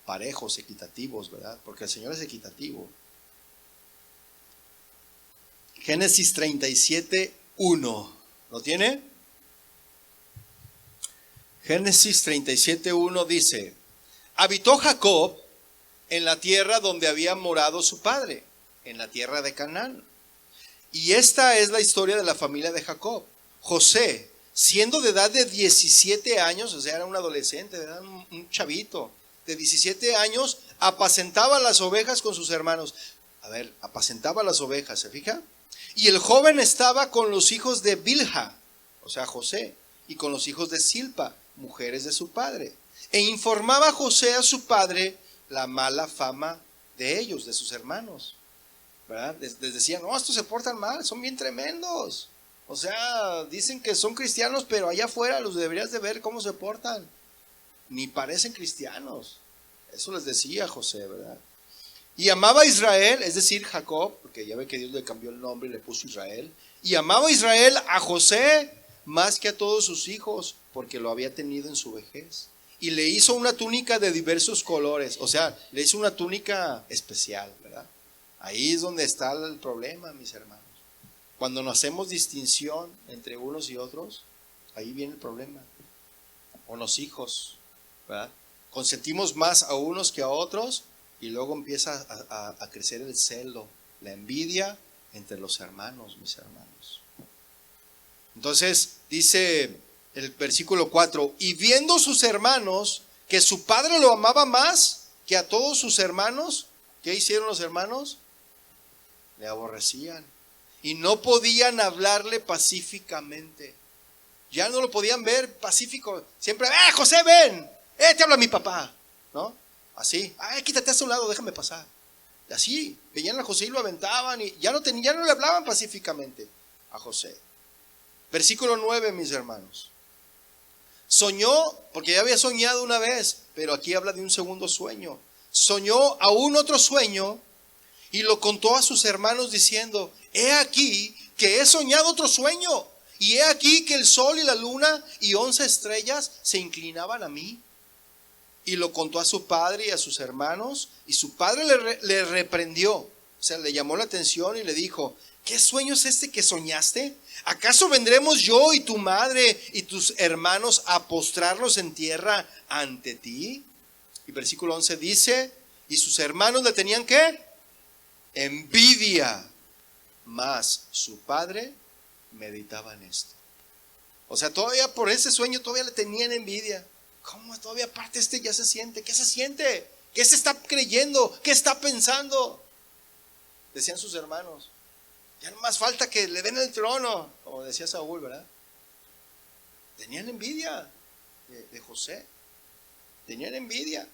parejos, equitativos, ¿verdad? Porque el Señor es equitativo. Génesis 37:1, ¿lo tiene? Génesis 37:1 dice: habitó Jacob en la tierra donde había morado su padre, en la tierra de Canaán. Y esta es la historia de la familia de Jacob. José, siendo de edad de 17 años, o sea, era un adolescente, era un chavito de 17 años, apacentaba las ovejas con sus hermanos. A ver, apacentaba las ovejas, ¿se fija? Y el joven estaba con los hijos de Bilha, o sea, José, y con los hijos de Silpa, mujeres de su padre. E informaba José a su padre la mala fama de ellos, de sus hermanos, ¿verdad? Les decían, no, estos se portan mal, son bien tremendos. O sea, dicen que son cristianos, pero allá afuera los deberías de ver cómo se portan. Ni parecen cristianos. Eso les decía José, ¿verdad? Y amaba a Israel, es decir, Jacob, porque ya ve que Dios le cambió el nombre y le puso Israel. Y amaba a Israel a José más que a todos sus hijos, porque lo había tenido en su vejez. Y le hizo una túnica de diversos colores, o sea, le hizo una túnica especial, ¿verdad? Ahí es donde está el problema, mis hermanos. Cuando no hacemos distinción entre unos y otros, ahí viene el problema. O los hijos, ¿verdad? Consentimos más a unos que a otros y luego empieza a crecer el celo, la envidia entre los hermanos, mis hermanos. Entonces dice el versículo 4, y viendo sus hermanos que su padre lo amaba más que a todos sus hermanos, ¿qué hicieron los hermanos? Le aborrecían y no podían hablarle pacíficamente. Ya no lo podían ver pacífico. Siempre, José, ven, te habla mi papá, ¿no? Así, quítate a un lado, déjame pasar. Y así, veían a José y lo aventaban y ya no le hablaban pacíficamente a José. Versículo 9, mis hermanos. Soñó, porque ya había soñado una vez, pero aquí habla de un segundo sueño. Soñó aún otro sueño y lo contó a sus hermanos diciendo, he aquí que he soñado otro sueño, y he aquí que el sol y la luna y 11 estrellas se inclinaban a mí. Y lo contó a su padre y a sus hermanos, y su padre le reprendió, o sea, le llamó la atención y le dijo, ¿qué sueño es este que soñaste? ¿Acaso vendremos yo y tu madre y tus hermanos a postrarnos en tierra ante ti? Y versículo 11 dice, y sus hermanos le tenían ¿qué? Envidia, mas su padre meditaba en esto. O sea, todavía por ese sueño todavía le tenían envidia. ¿Cómo todavía aparte ya se siente? ¿Qué se siente? ¿Qué se está creyendo? ¿Qué está pensando? Decían sus hermanos, ya no más falta que le den el trono, como decía Saúl, ¿verdad? Tenían envidia de José. Tenían envidia.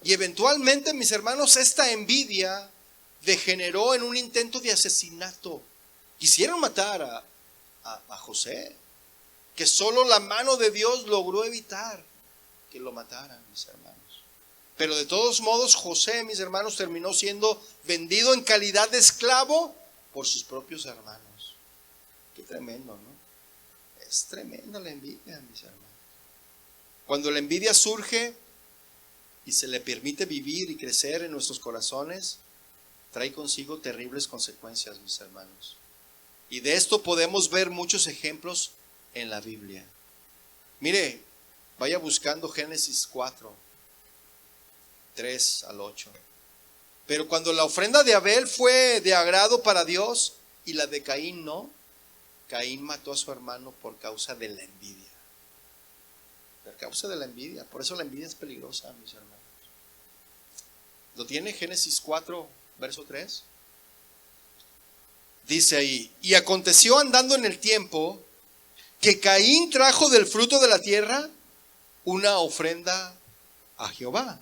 Y eventualmente, mis hermanos, esta envidia degeneró en un intento de asesinato. Quisieron matar a José, que solo la mano de Dios logró evitar que lo mataran, mis hermanos. Pero de todos modos, José, mis hermanos, terminó siendo vendido en calidad de esclavo por sus propios hermanos. Qué tremendo, ¿no? Es tremenda la envidia, mis hermanos. Cuando la envidia surge y se le permite vivir y crecer en nuestros corazones, trae consigo terribles consecuencias, mis hermanos. Y de esto podemos ver muchos ejemplos en la Biblia. Mire, vaya buscando Génesis 4, 3 al 8. Pero cuando la ofrenda de Abel fue de agrado para Dios y la de Caín no, Caín mató a su hermano por causa de la envidia. Por causa de la envidia. Por eso la envidia es peligrosa, mis hermanos. ¿Lo tiene Génesis 4, verso 3? Dice ahí, y aconteció andando en el tiempo que Caín trajo del fruto de la tierra una ofrenda a Jehová.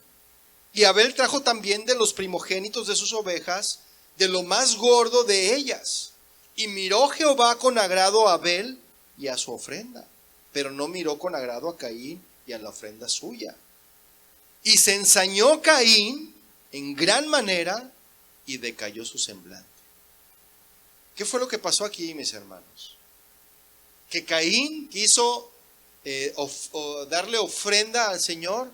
Y Abel trajo también de los primogénitos de sus ovejas, de lo más gordo de ellas. Y miró Jehová con agrado a Abel y a su ofrenda, pero no miró con agrado a Caín y a la ofrenda suya. Y se ensañó Caín en gran manera y decayó su semblante. ¿Qué fue lo que pasó aquí, mis hermanos? Que Caín quiso darle ofrenda al Señor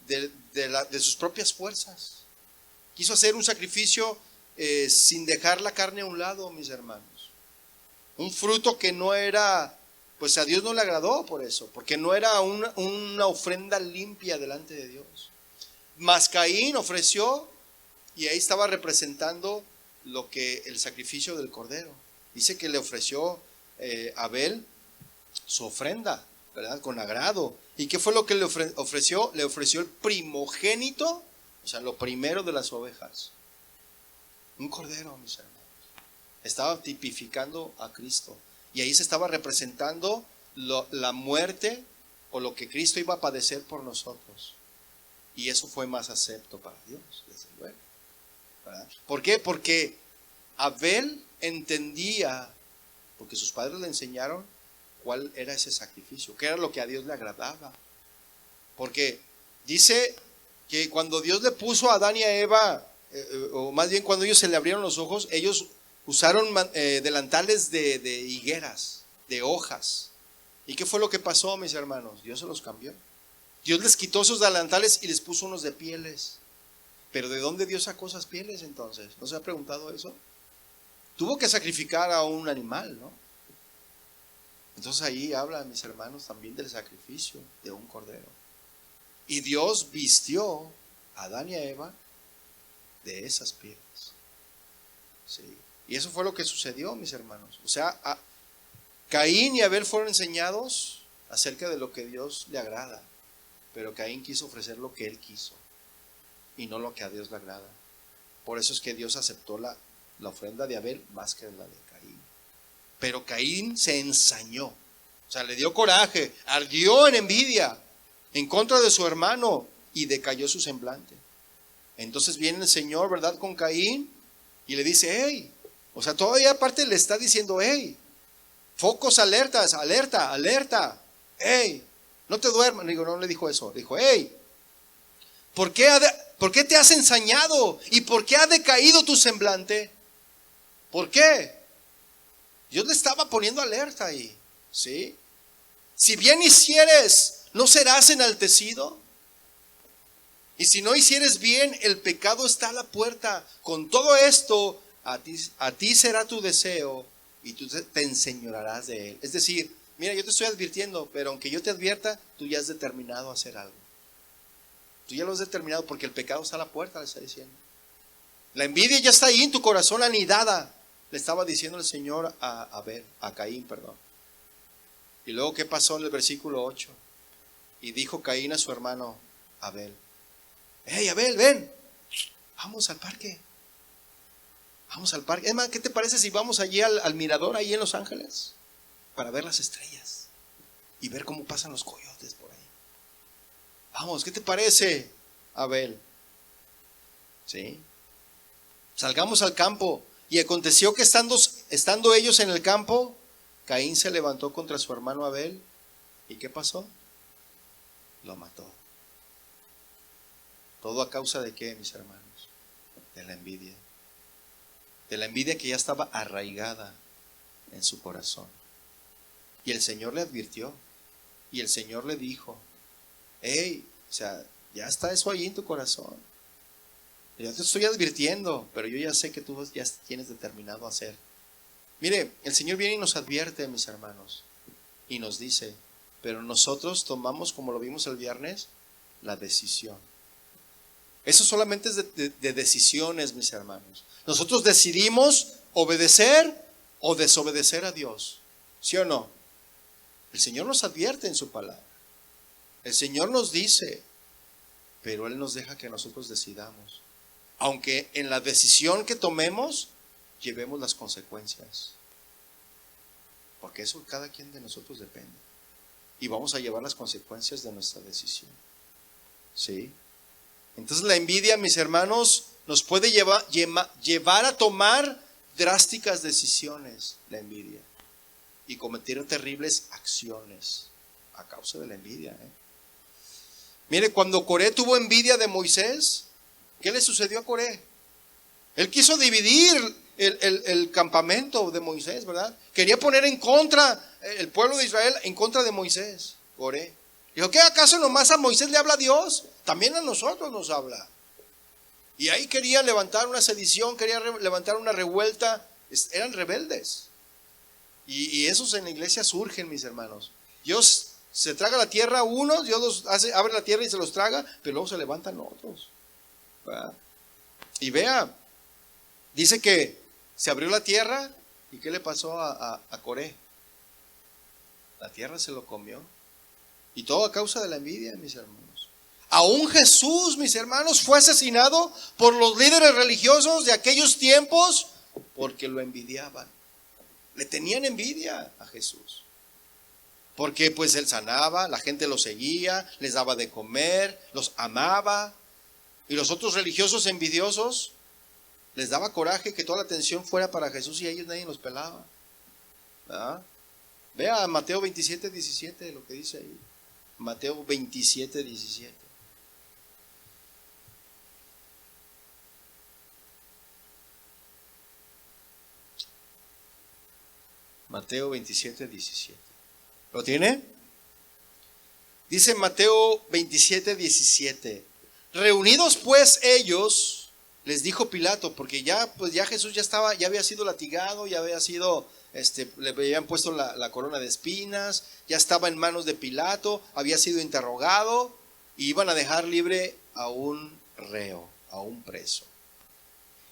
de sus propias fuerzas. Quiso hacer un sacrificio sin dejar la carne a un lado, mis hermanos. Un fruto que no era, pues a Dios no le agradó por eso, porque no era una ofrenda limpia delante de Dios. Mas Caín ofreció, y ahí estaba representando lo que el sacrificio del cordero. Dice que le ofreció Abel su ofrenda, ¿verdad? Con agrado. ¿Y qué fue lo que le ofreció? Le ofreció el primogénito, o sea, lo primero de las ovejas. Un cordero, mis hermanos. Estaba tipificando a Cristo. Y ahí se estaba representando la muerte o lo que Cristo iba a padecer por nosotros. Y eso fue más acepto para Dios, desde luego, ¿verdad? ¿Por qué? Porque Abel entendía porque sus padres le enseñaron cuál era ese sacrificio, qué era lo que a Dios le agradaba. Porque dice que cuando Dios le puso a Adán y a Eva, o más bien cuando ellos se le abrieron los ojos, ellos usaron delantales de higueras, de hojas. ¿Y qué fue lo que pasó, mis hermanos? Dios se los cambió. Dios les quitó esos delantales y les puso unos de pieles. Pero ¿de dónde Dios sacó esas pieles entonces? ¿No se ha preguntado eso? Tuvo que sacrificar a un animal, ¿no? Entonces ahí habla, mis hermanos, también del sacrificio de un cordero. Y Dios vistió a Adán y a Eva de esas pieles. Sí. Y eso fue lo que sucedió, mis hermanos. O sea, Caín y Abel fueron enseñados acerca de lo que Dios le agrada. Pero Caín quiso ofrecer lo que él quiso y no lo que a Dios le agrada. Por eso es que Dios aceptó la ofrenda de Abel más que la de Caín. Pero Caín se ensañó, o sea, le dio coraje, ardió en envidia en contra de su hermano y decayó su semblante. Entonces viene el Señor, ¿verdad?, con Caín y le dice, hey, o sea, todavía aparte le está diciendo, hey, focos alertas, alerta, alerta, hey, no te duermas. Digo, no le dijo eso, dijo, hey, ¿por qué te has ensañado? ¿Y por qué ha decaído tu semblante? ¿Por qué? Dios le estaba poniendo alerta ahí, ¿sí? Si bien hicieres, ¿no serás enaltecido? Y si no hicieres bien, el pecado está a la puerta. Con todo esto, a ti será tu deseo y tú te enseñorearás de él. Es decir, mira, yo te estoy advirtiendo, pero aunque yo te advierta, tú ya has determinado a hacer algo. Tú ya lo has determinado porque el pecado está a la puerta, le está diciendo. La envidia ya está ahí en tu corazón anidada, le estaba diciendo el Señor a Caín, perdón. Y luego, ¿qué pasó en el versículo 8? Y dijo Caín a su hermano Abel, hey Abel, ven, vamos al parque. Vamos al parque. Es más, ¿qué te parece si vamos allí al mirador, ahí en Los Ángeles? Para ver las estrellas y ver cómo pasan los coyotes por ahí. Vamos, ¿qué te parece, Abel? ¿Sí? Salgamos al campo. Y aconteció que estando ellos en el campo, Caín se levantó contra su hermano Abel. ¿Y qué pasó? Lo mató. ¿Todo a causa de qué, mis hermanos? De la envidia. De la envidia que ya estaba arraigada en su corazón. Y el Señor le advirtió. Y el Señor le dijo, hey, o sea, ya está eso ahí en tu corazón. Yo te estoy advirtiendo, pero yo ya sé que tú ya tienes determinado a hacer. Mire, el Señor viene y nos advierte, mis hermanos, y nos dice, pero nosotros tomamos, como lo vimos el viernes, la decisión. Eso solamente es de decisiones, mis hermanos. Nosotros decidimos obedecer o desobedecer a Dios. ¿Sí o no? El Señor nos advierte en su palabra. El Señor nos dice, pero Él nos deja que nosotros decidamos. Aunque en la decisión que tomemos, llevemos las consecuencias. Porque eso cada quien de nosotros depende. Y vamos a llevar las consecuencias de nuestra decisión. ¿Sí? Entonces la envidia, mis hermanos, nos puede llevar a tomar drásticas decisiones, la envidia. Y cometer terribles acciones a causa de la envidia. Mire, cuando Coré tuvo envidia de Moisés, ¿qué le sucedió a Coré? Él quiso dividir el campamento de Moisés, ¿verdad? Quería poner en contra, el pueblo de Israel en contra de Moisés, Coré. Dijo, ¿qué acaso nomás a Moisés le habla Dios? También a nosotros nos habla. Y ahí quería levantar una sedición, quería levantar una revuelta, eran rebeldes. Y esos en la iglesia surgen, mis hermanos. Dios se traga la tierra a unos, Dios abre la tierra y se los traga, pero luego se levantan otros. ¿Verdad? Y vea, dice que se abrió la tierra y ¿qué le pasó a Coré? La tierra se lo comió. Y todo a causa de la envidia, mis hermanos. Aún Jesús, mis hermanos, fue asesinado por los líderes religiosos de aquellos tiempos porque lo envidiaban. Le tenían envidia a Jesús. Porque pues Él sanaba, la gente lo seguía, les daba de comer, los amaba. Y los otros religiosos envidiosos les daba coraje que toda la atención fuera para Jesús y a ellos nadie los pelaba. ¿verdad? Vea Mateo 27, 17, lo que dice ahí. Mateo 27, 17. Mateo 27, 17. ¿Lo tiene? Dice Mateo 27, 17. Reunidos pues ellos, les dijo Pilato, porque ya Jesús ya había sido latigado, ya había sido, le habían puesto la corona de espinas, ya estaba en manos de Pilato, había sido interrogado, y iban a dejar libre a un reo, a un preso.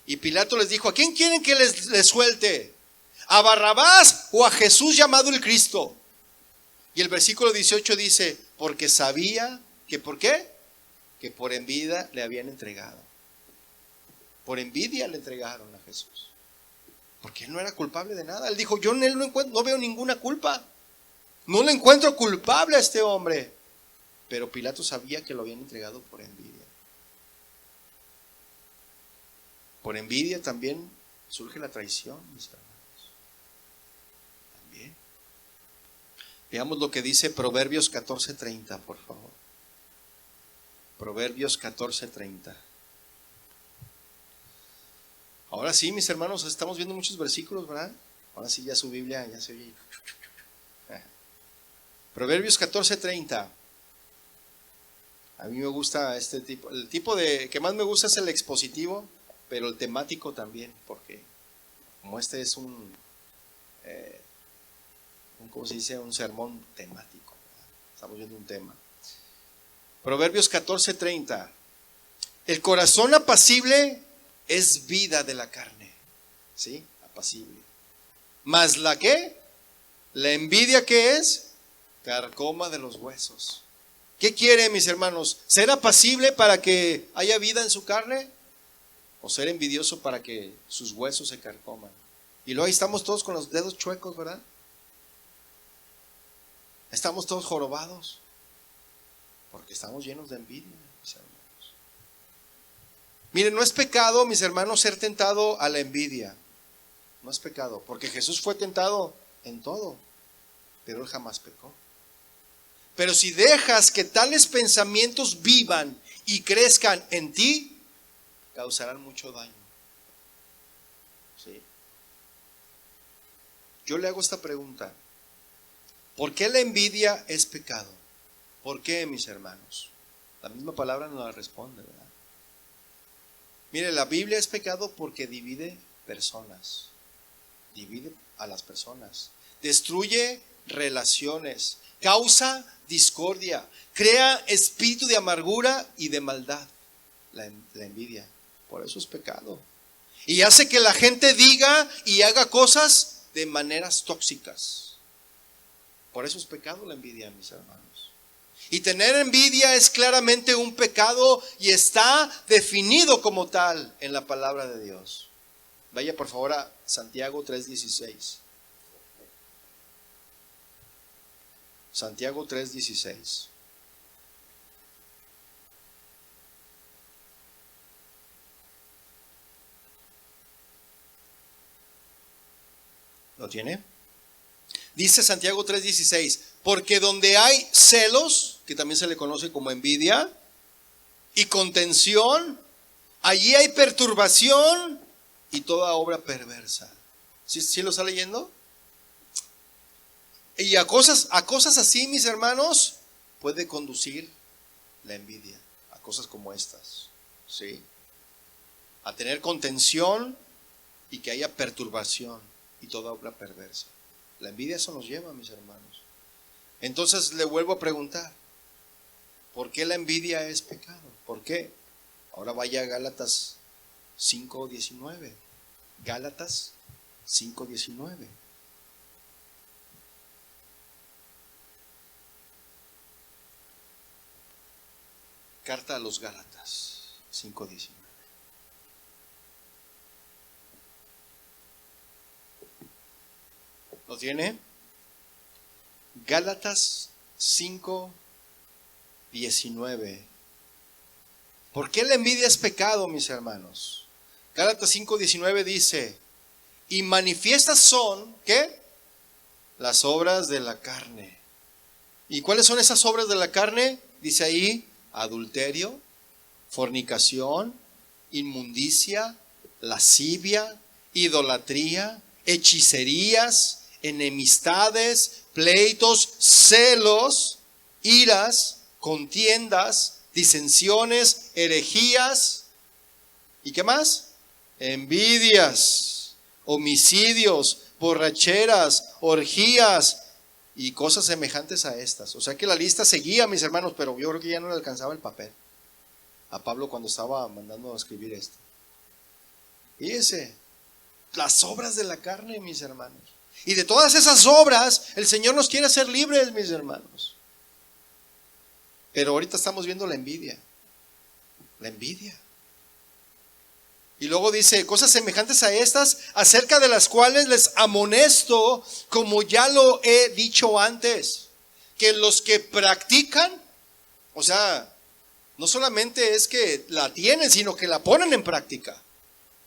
Y Pilato les dijo: ¿a quién quieren que les suelte? ¿A Barrabás o a Jesús llamado el Cristo? Y el versículo 18 dice: porque sabía que, ¿por qué? Que por envidia le habían entregado. Por envidia le entregaron a Jesús. Porque él no era culpable de nada. Él dijo: yo en él no veo ninguna culpa. No le encuentro culpable a este hombre. Pero Pilato sabía que lo habían entregado por envidia. Por envidia también surge la traición, mis hermanos. También. Veamos lo que dice Proverbios 14:30, por favor. Proverbios 14:30. Ahora sí, mis hermanos, estamos viendo muchos versículos, ¿verdad? Ahora sí, ya su Biblia ya se oye. Proverbios 14:30. A mí me gusta este tipo. El tipo que más me gusta es el expositivo, pero el temático también, porque como este es ¿cómo se dice? Un sermón temático, ¿verdad? Estamos viendo un tema. Proverbios 14:30. El corazón apacible es vida de la carne. ¿Sí? Apacible. Mas la ¿qué? La envidia, ¿qué es? Carcoma de los huesos. ¿Qué quiere, mis hermanos? ¿Ser apacible para que haya vida en su carne? ¿O ser envidioso para que sus huesos se carcoman? Y luego ahí estamos todos con los dedos chuecos, ¿verdad? Estamos todos jorobados. Porque estamos llenos de envidia, mis hermanos. Miren, no es pecado, mis hermanos, ser tentado a la envidia. No es pecado, porque Jesús fue tentado en todo, pero él jamás pecó. Pero si dejas que tales pensamientos vivan y crezcan en ti, causarán mucho daño. ¿Sí? Yo le hago esta pregunta: ¿por qué la envidia es pecado? ¿Por qué, mis hermanos? La misma palabra nos la responde, ¿verdad? Mire, la Biblia es pecado porque divide personas. Divide a las personas. Destruye relaciones. Causa discordia. Crea espíritu de amargura y de maldad. La envidia. Por eso es pecado. Y hace que la gente diga y haga cosas de maneras tóxicas. Por eso es pecado la envidia, mis hermanos. Y tener envidia es claramente un pecado y está definido como tal en la palabra de Dios. Vaya por favor a Santiago 3:16. Santiago 3:16. ¿Lo tiene? Dice Santiago 3:16: porque donde hay celos, que también se le conoce como envidia, y contención, allí hay perturbación y toda obra perversa. ¿Sí lo está leyendo? Y a cosas así, mis hermanos, puede conducir la envidia, a cosas como estas, ¿sí? A tener contención y que haya perturbación y toda obra perversa. La envidia eso nos lleva, mis hermanos. Entonces le vuelvo a preguntar: ¿por qué la envidia es pecado? ¿Por qué? Ahora vaya a Gálatas 5:19. Gálatas 5:19. Carta a los Gálatas 5:19. ¿Lo tiene? Gálatas 5:19. ¿Por qué la envidia es pecado, mis hermanos? Gálatas 5:19 dice: y manifiestas son, ¿qué? las obras de la carne. ¿Y cuáles son esas obras de la carne? Dice ahí, adulterio, fornicación, inmundicia, lascivia, idolatría, hechicerías, enemistades, pleitos, celos, iras, contiendas, disensiones, herejías. ¿Y qué más? Envidias, homicidios, borracheras, orgías y cosas semejantes a estas. O sea que la lista seguía, mis hermanos, pero yo creo que ya no le alcanzaba el papel a Pablo cuando estaba mandando a escribir esto. Fíjense, las obras de la carne, mis hermanos. Y de todas esas obras, el Señor nos quiere hacer libres, mis hermanos. Pero ahorita estamos viendo la envidia. La envidia. Y luego dice, cosas semejantes a estas, acerca de las cuales les amonesto, como ya lo he dicho antes, que los que practican, o sea, no solamente es que la tienen, sino que la ponen en práctica.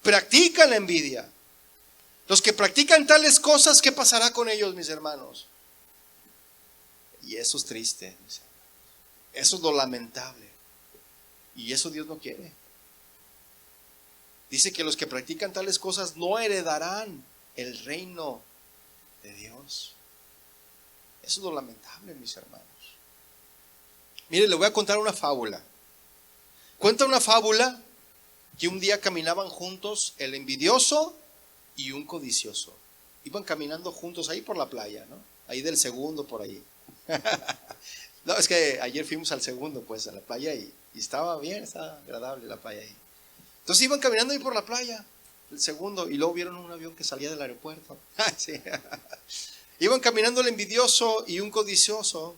Practican la envidia. Los que practican tales cosas, ¿qué pasará con ellos, mis hermanos? Y eso es triste, mis hermanos. Eso es lo lamentable. Y eso Dios no quiere. Dice que los que practican tales cosas no heredarán el reino de Dios. Eso es lo lamentable, mis hermanos. Mire, le voy a contar una fábula. Cuenta una fábula que un día caminaban juntos el envidioso y un codicioso. Iban caminando juntos ahí por la playa, ¿no? Ahí del Segundo, por ahí. No, es que ayer fuimos al Segundo, pues, a la playa y estaba bien, estaba agradable la playa ahí. Entonces iban caminando ahí por la playa, el Segundo, y luego vieron un avión que salía del aeropuerto. Sí. Iban caminando el envidioso y un codicioso,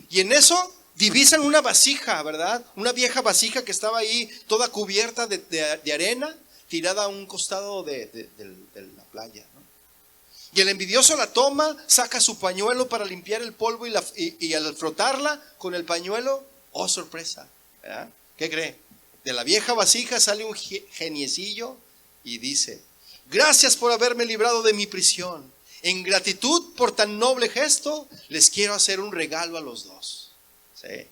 y en eso divisan una vasija, ¿verdad? Una vieja vasija que estaba ahí toda cubierta de arena, tirada a un costado de la playa, ¿no? Y el envidioso la toma, saca su pañuelo para limpiar el polvo y al frotarla con el pañuelo, ¡oh, sorpresa! ¿Verdad? ¿Qué cree? De la vieja vasija sale un geniecillo y dice, gracias por haberme librado de mi prisión. En gratitud por tan noble gesto, les quiero hacer un regalo a los dos. ¿Sí?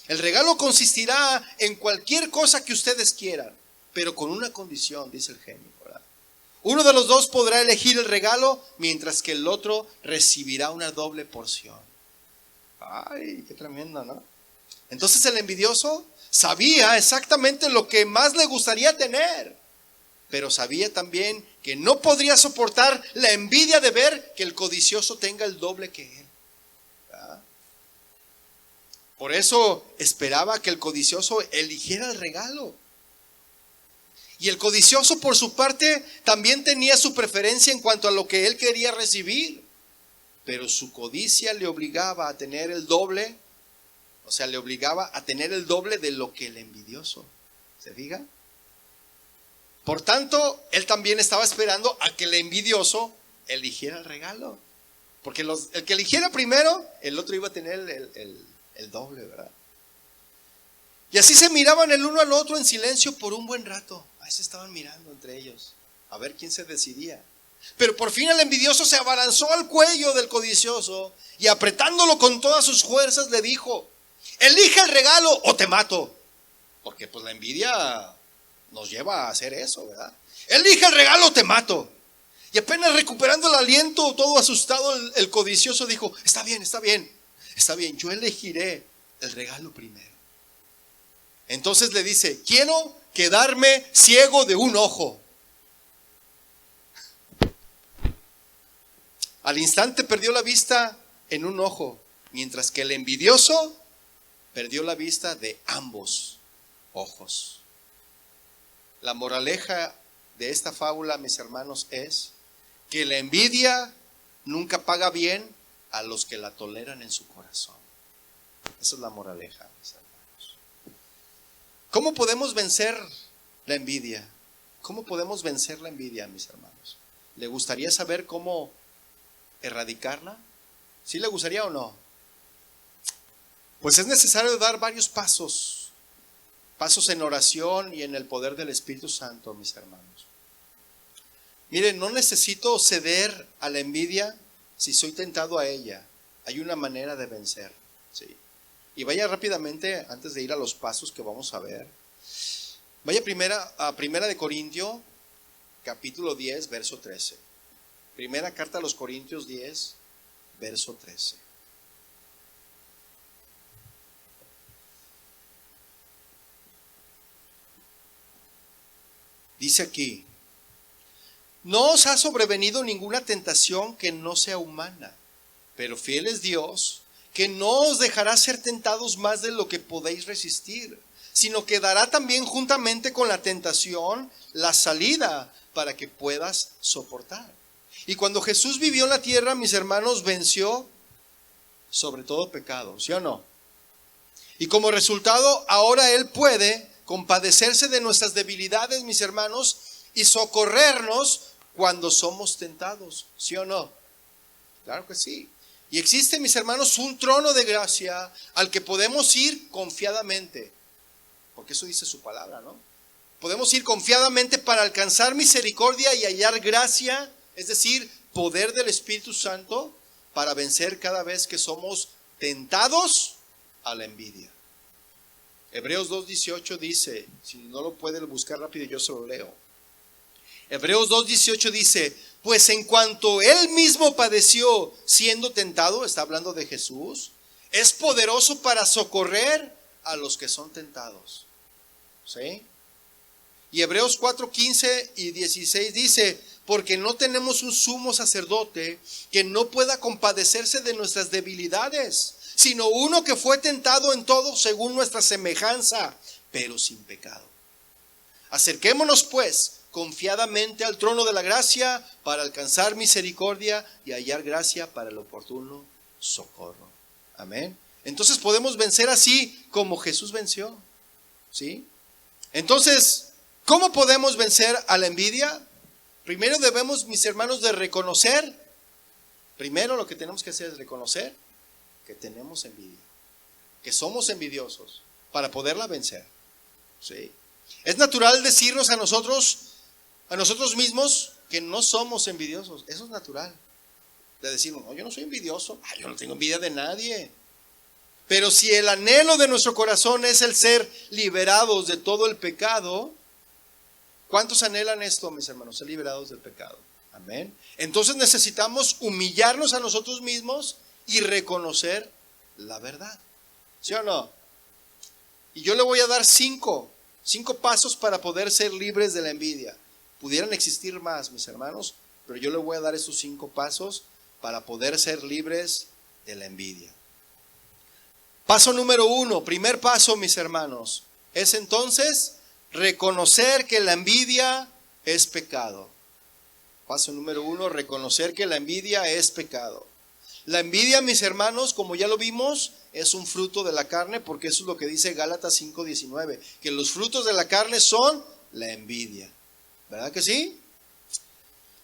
El regalo consistirá en cualquier cosa que ustedes quieran, pero con una condición, dice el genio, ¿verdad? Uno de los dos podrá elegir el regalo, mientras que el otro recibirá una doble porción. Ay, qué tremendo, ¿no? Entonces el envidioso sabía exactamente lo que más le gustaría tener, pero sabía también que no podría soportar la envidia de ver que el codicioso tenga el doble que él. ¿Verdad? Por eso esperaba que el codicioso eligiera el regalo. Y el codicioso, por su parte, también tenía su preferencia en cuanto a lo que él quería recibir, pero su codicia le obligaba a tener el doble. O sea, le obligaba a tener el doble de lo que el envidioso. ¿Se fija? Por tanto, él también estaba esperando a que el envidioso eligiera el regalo. Porque el que eligiera primero, el otro iba a tener el doble, ¿verdad? Y así se miraban el uno al otro en silencio por un buen rato. Ahí se estaban mirando entre ellos, a ver quién se decidía. Pero por fin el envidioso se abalanzó al cuello del codicioso y apretándolo con todas sus fuerzas le dijo, elige el regalo o te mato. Porque pues la envidia nos lleva a hacer eso, ¿verdad? Elige el regalo o te mato. Y apenas recuperando el aliento, todo asustado, el codicioso dijo, está bien, yo elegiré el regalo primero. Entonces le dice, quiero quedarme ciego de un ojo. Al instante perdió la vista en un ojo, mientras que el envidioso perdió la vista de ambos ojos. La moraleja de esta fábula, mis hermanos, es que la envidia nunca paga bien a los que la toleran en su corazón. Esa es la moraleja, mis hermanos. ¿Cómo podemos vencer la envidia? ¿Cómo podemos vencer la envidia, mis hermanos? ¿Le gustaría saber cómo erradicarla? ¿Sí le gustaría o no? Pues es necesario dar varios pasos en oración y en el poder del Espíritu Santo, mis hermanos. Miren, no necesito ceder a la envidia si soy tentado a ella, hay una manera de vencer. ¿Sí? Y vaya rápidamente, antes de ir a los pasos que vamos a ver, vaya a Primera de Corintios, capítulo 10, verso 13. Primera carta a los Corintios 10, verso 13. Dice aquí: no os ha sobrevenido ninguna tentación que no sea humana, pero fiel es Dios, que no os dejará ser tentados más de lo que podéis resistir, sino que dará también juntamente con la tentación la salida para que puedas soportar. Y cuando Jesús vivió en la tierra, mis hermanos, venció sobre todo pecado, ¿sí o no? Y como resultado, ahora Él puede compadecerse de nuestras debilidades, mis hermanos, y socorrernos cuando somos tentados, ¿sí o no? Claro que sí. Y existe, mis hermanos, un trono de gracia al que podemos ir confiadamente, porque eso dice su palabra, ¿no? Podemos ir confiadamente para alcanzar misericordia y hallar gracia, es decir, poder del Espíritu Santo para vencer cada vez que somos tentados a la envidia. Hebreos 2:18 dice, si no lo pueden buscar rápido, yo se lo leo. Hebreos 2:18 dice: pues en cuanto Él mismo padeció siendo tentado, está hablando de Jesús, es poderoso para socorrer a los que son tentados. ¿Sí? Y Hebreos 4:15 y 16 dice: porque no tenemos un sumo sacerdote que no pueda compadecerse de nuestras debilidades, sino uno que fue tentado en todo según nuestra semejanza, pero sin pecado. Acerquémonos pues confiadamente al trono de la gracia para alcanzar misericordia y hallar gracia para el oportuno socorro. Amén. Entonces podemos vencer así como Jesús venció. ¿Sí? Entonces, ¿cómo podemos vencer a la envidia? Primero debemos, mis hermanos, de reconocer. Primero lo que tenemos que hacer es reconocer que tenemos envidia, que somos envidiosos para poderla vencer. ¿Sí? Es natural decirnos a nosotros mismos que no somos envidiosos. Eso es natural. De decir, no, yo no soy envidioso. Yo no tengo envidia de nadie. Pero si el anhelo de nuestro corazón es el ser liberados de todo el pecado, ¿cuántos anhelan esto, mis hermanos? Ser liberados del pecado. Amén. Entonces necesitamos humillarnos a nosotros mismos y reconocer la verdad. ¿Sí o no? Y yo le voy a dar cinco pasos para poder ser libres de la envidia. Pudieran existir más, mis hermanos, pero yo le voy a dar estos 5 pasos para poder ser libres de la envidia. Paso número 1, primer paso, mis hermanos, es entonces reconocer que la envidia es pecado. Paso número 1, reconocer que la envidia es pecado. La envidia, mis hermanos, como ya lo vimos, es un fruto de la carne, porque eso es lo que dice Gálatas 5:19, que los frutos de la carne son la envidia. ¿Verdad que sí?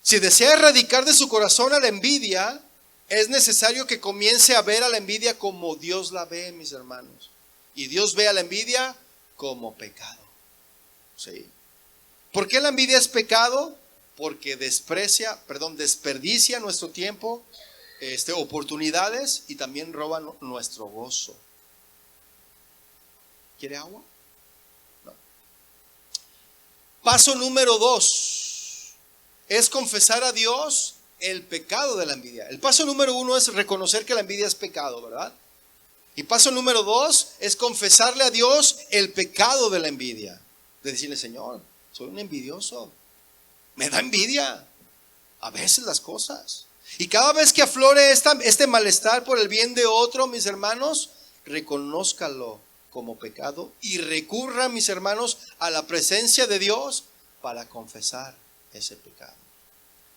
Si desea erradicar de su corazón a la envidia, es necesario que comience a ver a la envidia como Dios la ve, mis hermanos. Y Dios ve a la envidia como pecado. ¿Sí? ¿Por qué la envidia es pecado? Porque desperdicia nuestro tiempo, oportunidades, y también roba nuestro gozo. ¿Quiere agua? No. Paso número 2 es confesar a Dios el pecado de la envidia. El paso número 1 es reconocer que la envidia es pecado, ¿verdad? Y paso número 2 es confesarle a Dios el pecado de la envidia. De decirle, Señor, soy un envidioso. Me da envidia a veces las cosas. Y cada vez que aflore este malestar por el bien de otro, mis hermanos, reconózcalo como pecado y recurra, mis hermanos, a la presencia de Dios para confesar ese pecado.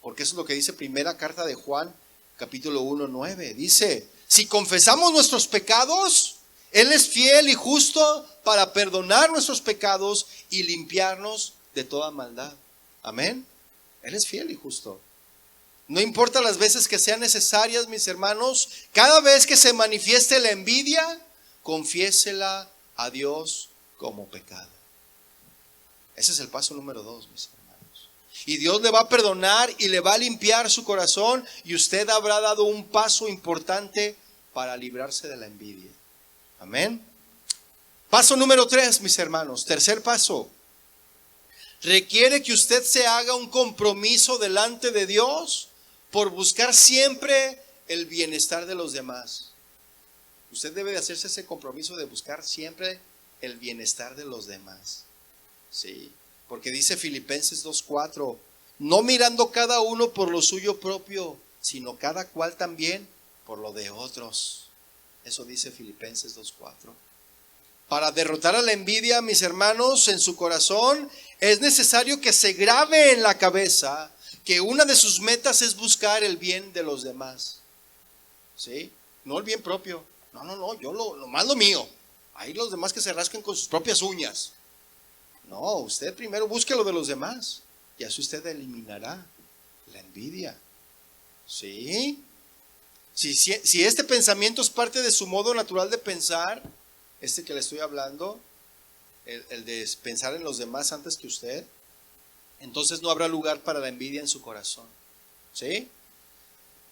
Porque eso es lo que dice primera carta de Juan, capítulo 1:9. Dice, si confesamos nuestros pecados, Él es fiel y justo para perdonar nuestros pecados y limpiarnos de toda maldad. Amén. Él es fiel y justo. No importa las veces que sean necesarias, mis hermanos, cada vez que se manifieste la envidia, confiésela a Dios como pecado. Ese es el paso número 2, mis hermanos. Y Dios le va a perdonar y le va a limpiar su corazón, y usted habrá dado un paso importante para librarse de la envidia. Amén. Paso número 3, mis hermanos. Tercer paso. Requiere que usted se haga un compromiso delante de Dios por buscar siempre el bienestar de los demás. Usted debe de hacerse ese compromiso de buscar siempre el bienestar de los demás. Sí, porque dice Filipenses 2:4, no mirando cada uno por lo suyo propio, sino cada cual también por lo de otros. Eso dice Filipenses 2:4. Para derrotar a la envidia, mis hermanos, en su corazón, es necesario que se grabe en la cabeza que una de sus metas es buscar el bien de los demás. ¿Sí? No el bien propio. No, yo lo más lo mío. Ahí los demás que se rasquen con sus propias uñas. No, usted primero busque lo de los demás. Y así usted eliminará la envidia. ¿Sí? Si este pensamiento es parte de su modo natural de pensar, este que le estoy hablando, el de pensar en los demás antes que usted, entonces no habrá lugar para la envidia en su corazón. ¿Sí?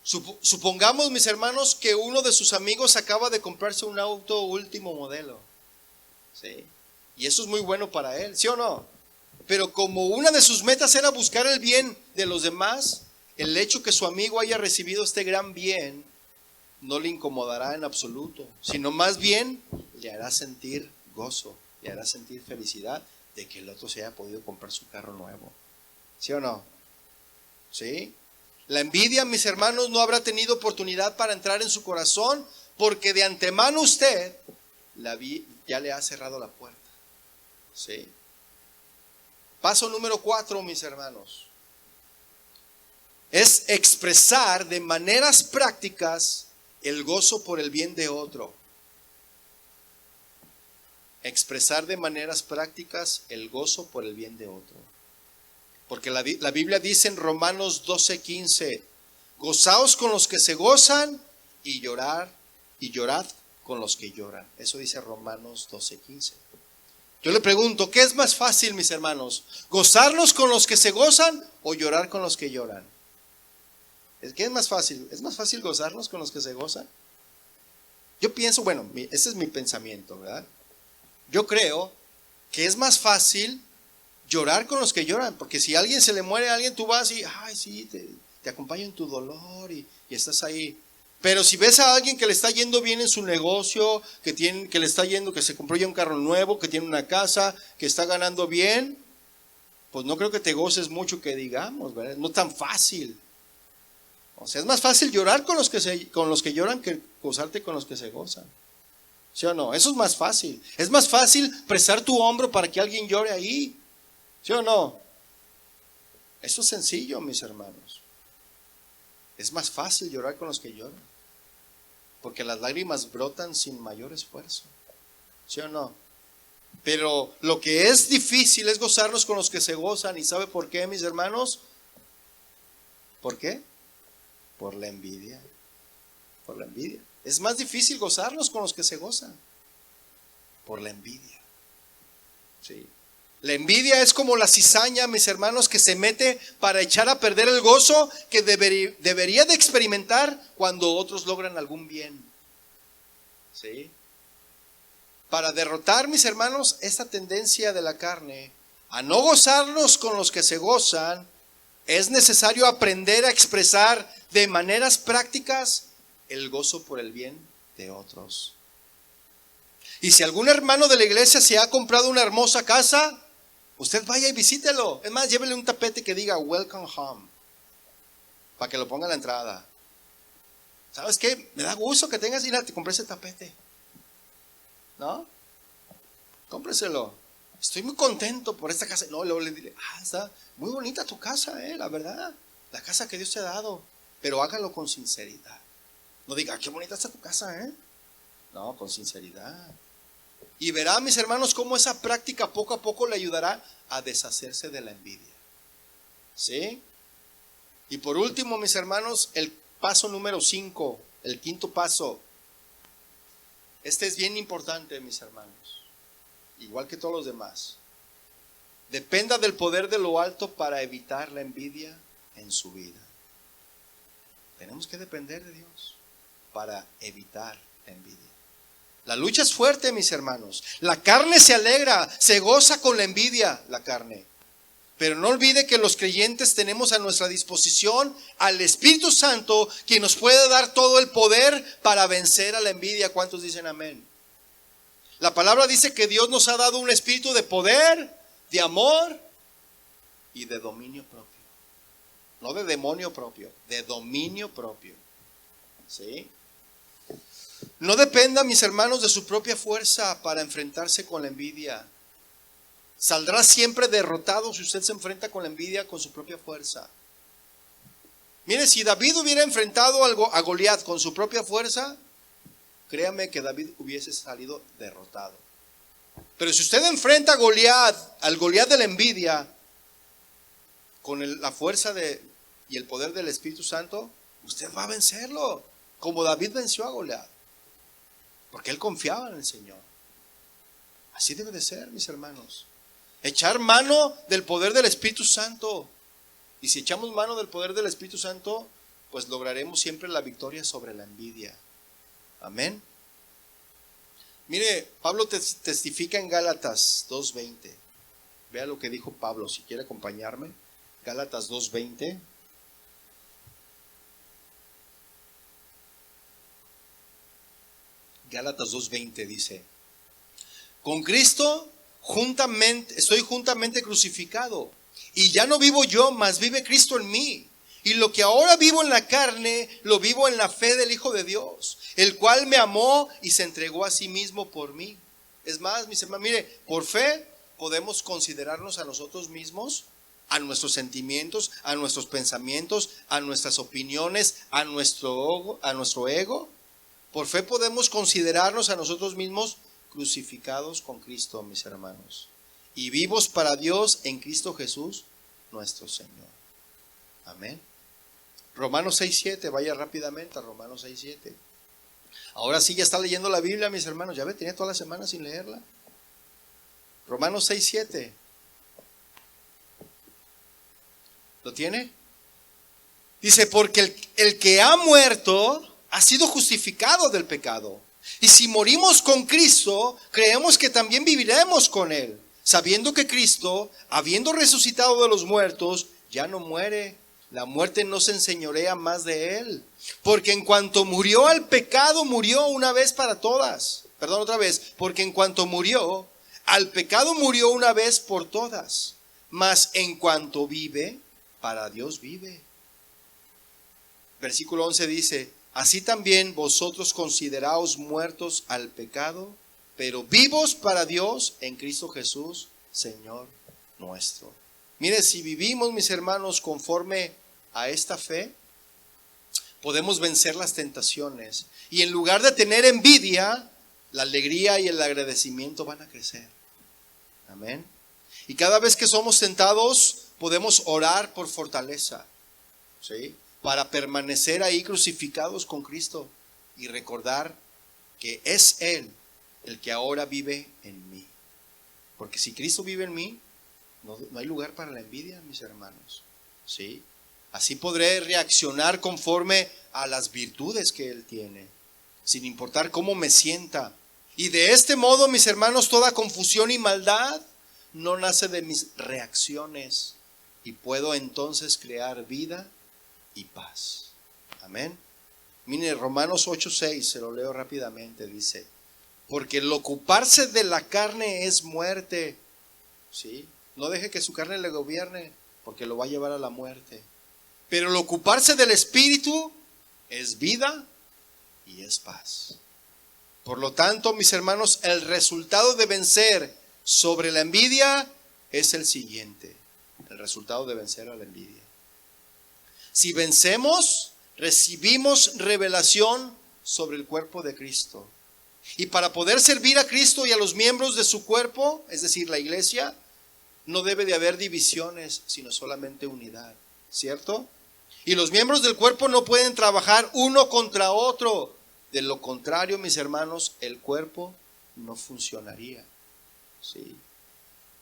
Supongamos, mis hermanos, que uno de sus amigos acaba de comprarse un auto último modelo. ¿Sí? Y eso es muy bueno para él, ¿sí o no? Pero como una de sus metas era buscar el bien de los demás, el hecho que su amigo haya recibido este gran bien no le incomodará en absoluto, sino más bien le hará sentir gozo, le hará sentir felicidad de que el otro se haya podido comprar su carro nuevo. ¿Sí o no? ¿Sí? La envidia, mis hermanos, no habrá tenido oportunidad para entrar en su corazón porque de antemano usted ya le ha cerrado la puerta. ¿Sí? Paso número 4, mis hermanos, es expresar de maneras prácticas el gozo por el bien de otro. Expresar de maneras prácticas el gozo por el bien de otro. Porque la Biblia dice en Romanos 12:15, gozaos con los que se gozan y llorad con los que lloran. Eso dice Romanos 12:15. Yo le pregunto, ¿qué es más fácil, mis hermanos? ¿Gozarnos con los que se gozan o llorar con los que lloran? ¿Qué es más fácil? ¿Es más fácil gozarnos con los que se gozan? Yo pienso, bueno, ese es mi pensamiento, ¿verdad? Yo creo que es más fácil llorar con los que lloran, porque si a alguien se le muere a alguien, tú vas y, ay, sí, te acompaño en tu dolor y estás ahí. Pero si ves a alguien que le está yendo bien en su negocio, que le está yendo, que se compró ya un carro nuevo, que tiene una casa, que está ganando bien, pues no creo que te goces mucho que digamos, ¿verdad? No tan fácil. O sea, es más fácil llorar con los que lloran que gozarte con los que se gozan. ¿Sí o no? Eso es más fácil. Es más fácil prestar tu hombro para que alguien llore ahí. ¿Sí o no? Eso es sencillo, mis hermanos. Es más fácil llorar con los que lloran, porque las lágrimas brotan sin mayor esfuerzo. ¿Sí o no? Pero lo que es difícil es gozarnos con los que se gozan. ¿Y sabe por qué, mis hermanos? ¿Por qué? Por la envidia. Por la envidia. Es más difícil gozarnos con los que se gozan. Por la envidia. Sí. La envidia es como la cizaña, mis hermanos, que se mete para echar a perder el gozo que debería de experimentar cuando otros logran algún bien. ¿Sí? Para derrotar, mis hermanos, esta tendencia de la carne a no gozarnos con los que se gozan, es necesario aprender a expresar de maneras prácticas el gozo por el bien de otros. Y si algún hermano de la iglesia se ha comprado una hermosa casa, usted vaya y visítelo. Es más, llévele un tapete que diga Welcome Home, para que lo ponga en la entrada. ¿Sabes qué? Me da gusto que tengas, te compré ese tapete. ¿No? Cómpreselo. Estoy muy contento por esta casa. No, luego le diré, está muy bonita tu casa, la verdad. La casa que Dios te ha dado. Pero hágalo con sinceridad. No diga, qué bonita está tu casa, No, con sinceridad. Y verá, mis hermanos, cómo esa práctica poco a poco le ayudará a deshacerse de la envidia. ¿Sí? Y por último, mis hermanos, el paso número 5, el quinto paso. Este es bien importante, mis hermanos, igual que todos los demás. Dependa del poder de lo alto para evitar la envidia en su vida. Tenemos que depender de Dios para evitar la envidia. La lucha es fuerte, mis hermanos. La carne se alegra, se goza con la envidia, la carne. Pero no olvide que los creyentes tenemos a nuestra disposición al Espíritu Santo, quien nos puede dar todo el poder para vencer a la envidia. ¿Cuántos dicen amén? La palabra dice que Dios nos ha dado un espíritu de poder, de amor y de dominio propio. No de demonio propio, de dominio propio. ¿Sí? No dependa, mis hermanos, de su propia fuerza para enfrentarse con la envidia. Saldrá siempre derrotado si usted se enfrenta con la envidia con su propia fuerza. Mire, si David hubiera enfrentado a Goliat con su propia fuerza, créame que David hubiese salido derrotado. Pero si usted enfrenta a Goliat, al Goliat de la envidia, con la fuerza y el poder del Espíritu Santo, usted va a vencerlo, como David venció a Goliat, porque él confiaba en el Señor. Así debe de ser, mis hermanos. Echar mano del poder del Espíritu Santo. Y si echamos mano del poder del Espíritu Santo, pues lograremos siempre la victoria sobre la envidia. Amén. Mire, Pablo testifica en Gálatas 2:20. Vea lo que dijo Pablo, si quiere acompañarme. Gálatas 2:20. Gálatas 2:20 dice: con Cristo estoy juntamente crucificado, y ya no vivo yo, mas vive Cristo en mí. Y lo que ahora vivo en la carne, lo vivo en la fe del Hijo de Dios, el cual me amó y se entregó a sí mismo por mí. Es más, mis hermanos, mire, por fe podemos considerarnos a nosotros mismos, a nuestros sentimientos, a nuestros pensamientos, a nuestras opiniones, a nuestro ego. Por fe podemos considerarnos a nosotros mismos crucificados con Cristo, mis hermanos, y vivos para Dios en Cristo Jesús, nuestro Señor. Amén. Romanos 6:7, vaya rápidamente a Romanos 6:7. Ahora sí ya está leyendo la Biblia, mis hermanos. Ya ve, tenía toda la semana sin leerla. Romanos 6:7. ¿Lo tiene? Dice, porque el que ha muerto ha sido justificado del pecado. Y si morimos con Cristo, creemos que también viviremos con Él, sabiendo que Cristo, habiendo resucitado de los muertos, ya no muere. La muerte no se enseñorea más de Él. Porque en cuanto murió al pecado, murió una vez para todas. Perdón, otra vez. Porque en cuanto murió, al pecado murió una vez por todas. Mas en cuanto vive, para Dios vive. Versículo 11 dice: así también vosotros consideraos muertos al pecado, pero vivos para Dios en Cristo Jesús, Señor nuestro. Mire, si vivimos, mis hermanos, conforme a esta fe, podemos vencer las tentaciones. Y en lugar de tener envidia, la alegría y el agradecimiento van a crecer. Amén. Y cada vez que somos tentados, podemos orar por fortaleza, ¿sí?, para permanecer ahí crucificados con Cristo y recordar que es Él el que ahora vive en mí. Porque si Cristo vive en mí, no hay lugar para la envidia, mis hermanos. ¿Sí? Así podré reaccionar conforme a las virtudes que Él tiene, sin importar cómo me sienta. Y de este modo, mis hermanos, toda confusión y maldad no nace de mis reacciones, y puedo entonces crear vida y paz. Amén. Mire, Romanos 8:6, se lo leo rápidamente, dice: porque el ocuparse de la carne es muerte. ¿Sí? No deje que su carne le gobierne, porque lo va a llevar a la muerte. Pero el ocuparse del Espíritu es vida y es paz. Por lo tanto, mis hermanos, el resultado de vencer sobre la envidia es el siguiente. El resultado de vencer a la envidia: si vencemos, recibimos revelación sobre el cuerpo de Cristo. Y para poder servir a Cristo y a los miembros de su cuerpo, es decir, la iglesia, no debe de haber divisiones, sino solamente unidad, ¿cierto? Y los miembros del cuerpo no pueden trabajar uno contra otro. De lo contrario, mis hermanos, el cuerpo no funcionaría. ¿Sí?